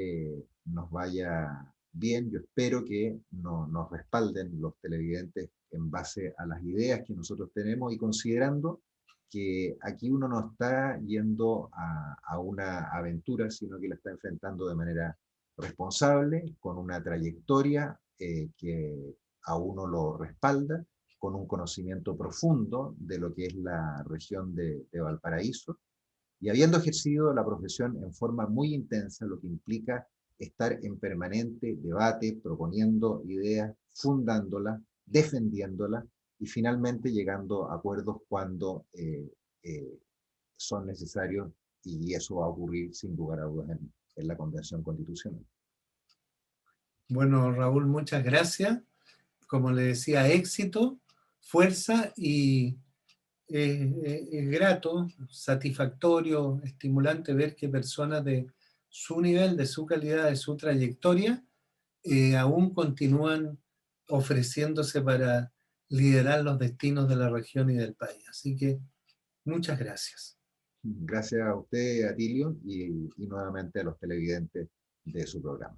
nos vaya bien. Yo espero que nos respalden los televidentes en base a las ideas que nosotros tenemos, y considerando que aquí uno no está yendo a una aventura, sino que la está enfrentando de manera responsable, con una trayectoria que a uno lo respalda, con un conocimiento profundo de lo que es la región de Valparaíso, y habiendo ejercido la profesión en forma muy intensa, lo que implica estar en permanente debate, proponiendo ideas, fundándolas, defendiéndolas y finalmente llegando a acuerdos cuando son necesarios y eso va a ocurrir sin lugar a dudas en la Convención Constitucional. Bueno, Raúl, muchas gracias. Como le decía, éxito, fuerza y es grato, satisfactorio, estimulante ver que personas de su nivel, de su calidad, de su trayectoria, aún continúan ofreciéndose para liderar los destinos de la región y del país. Así que muchas gracias. Gracias a usted, Atilio, y nuevamente a los televidentes de su programa.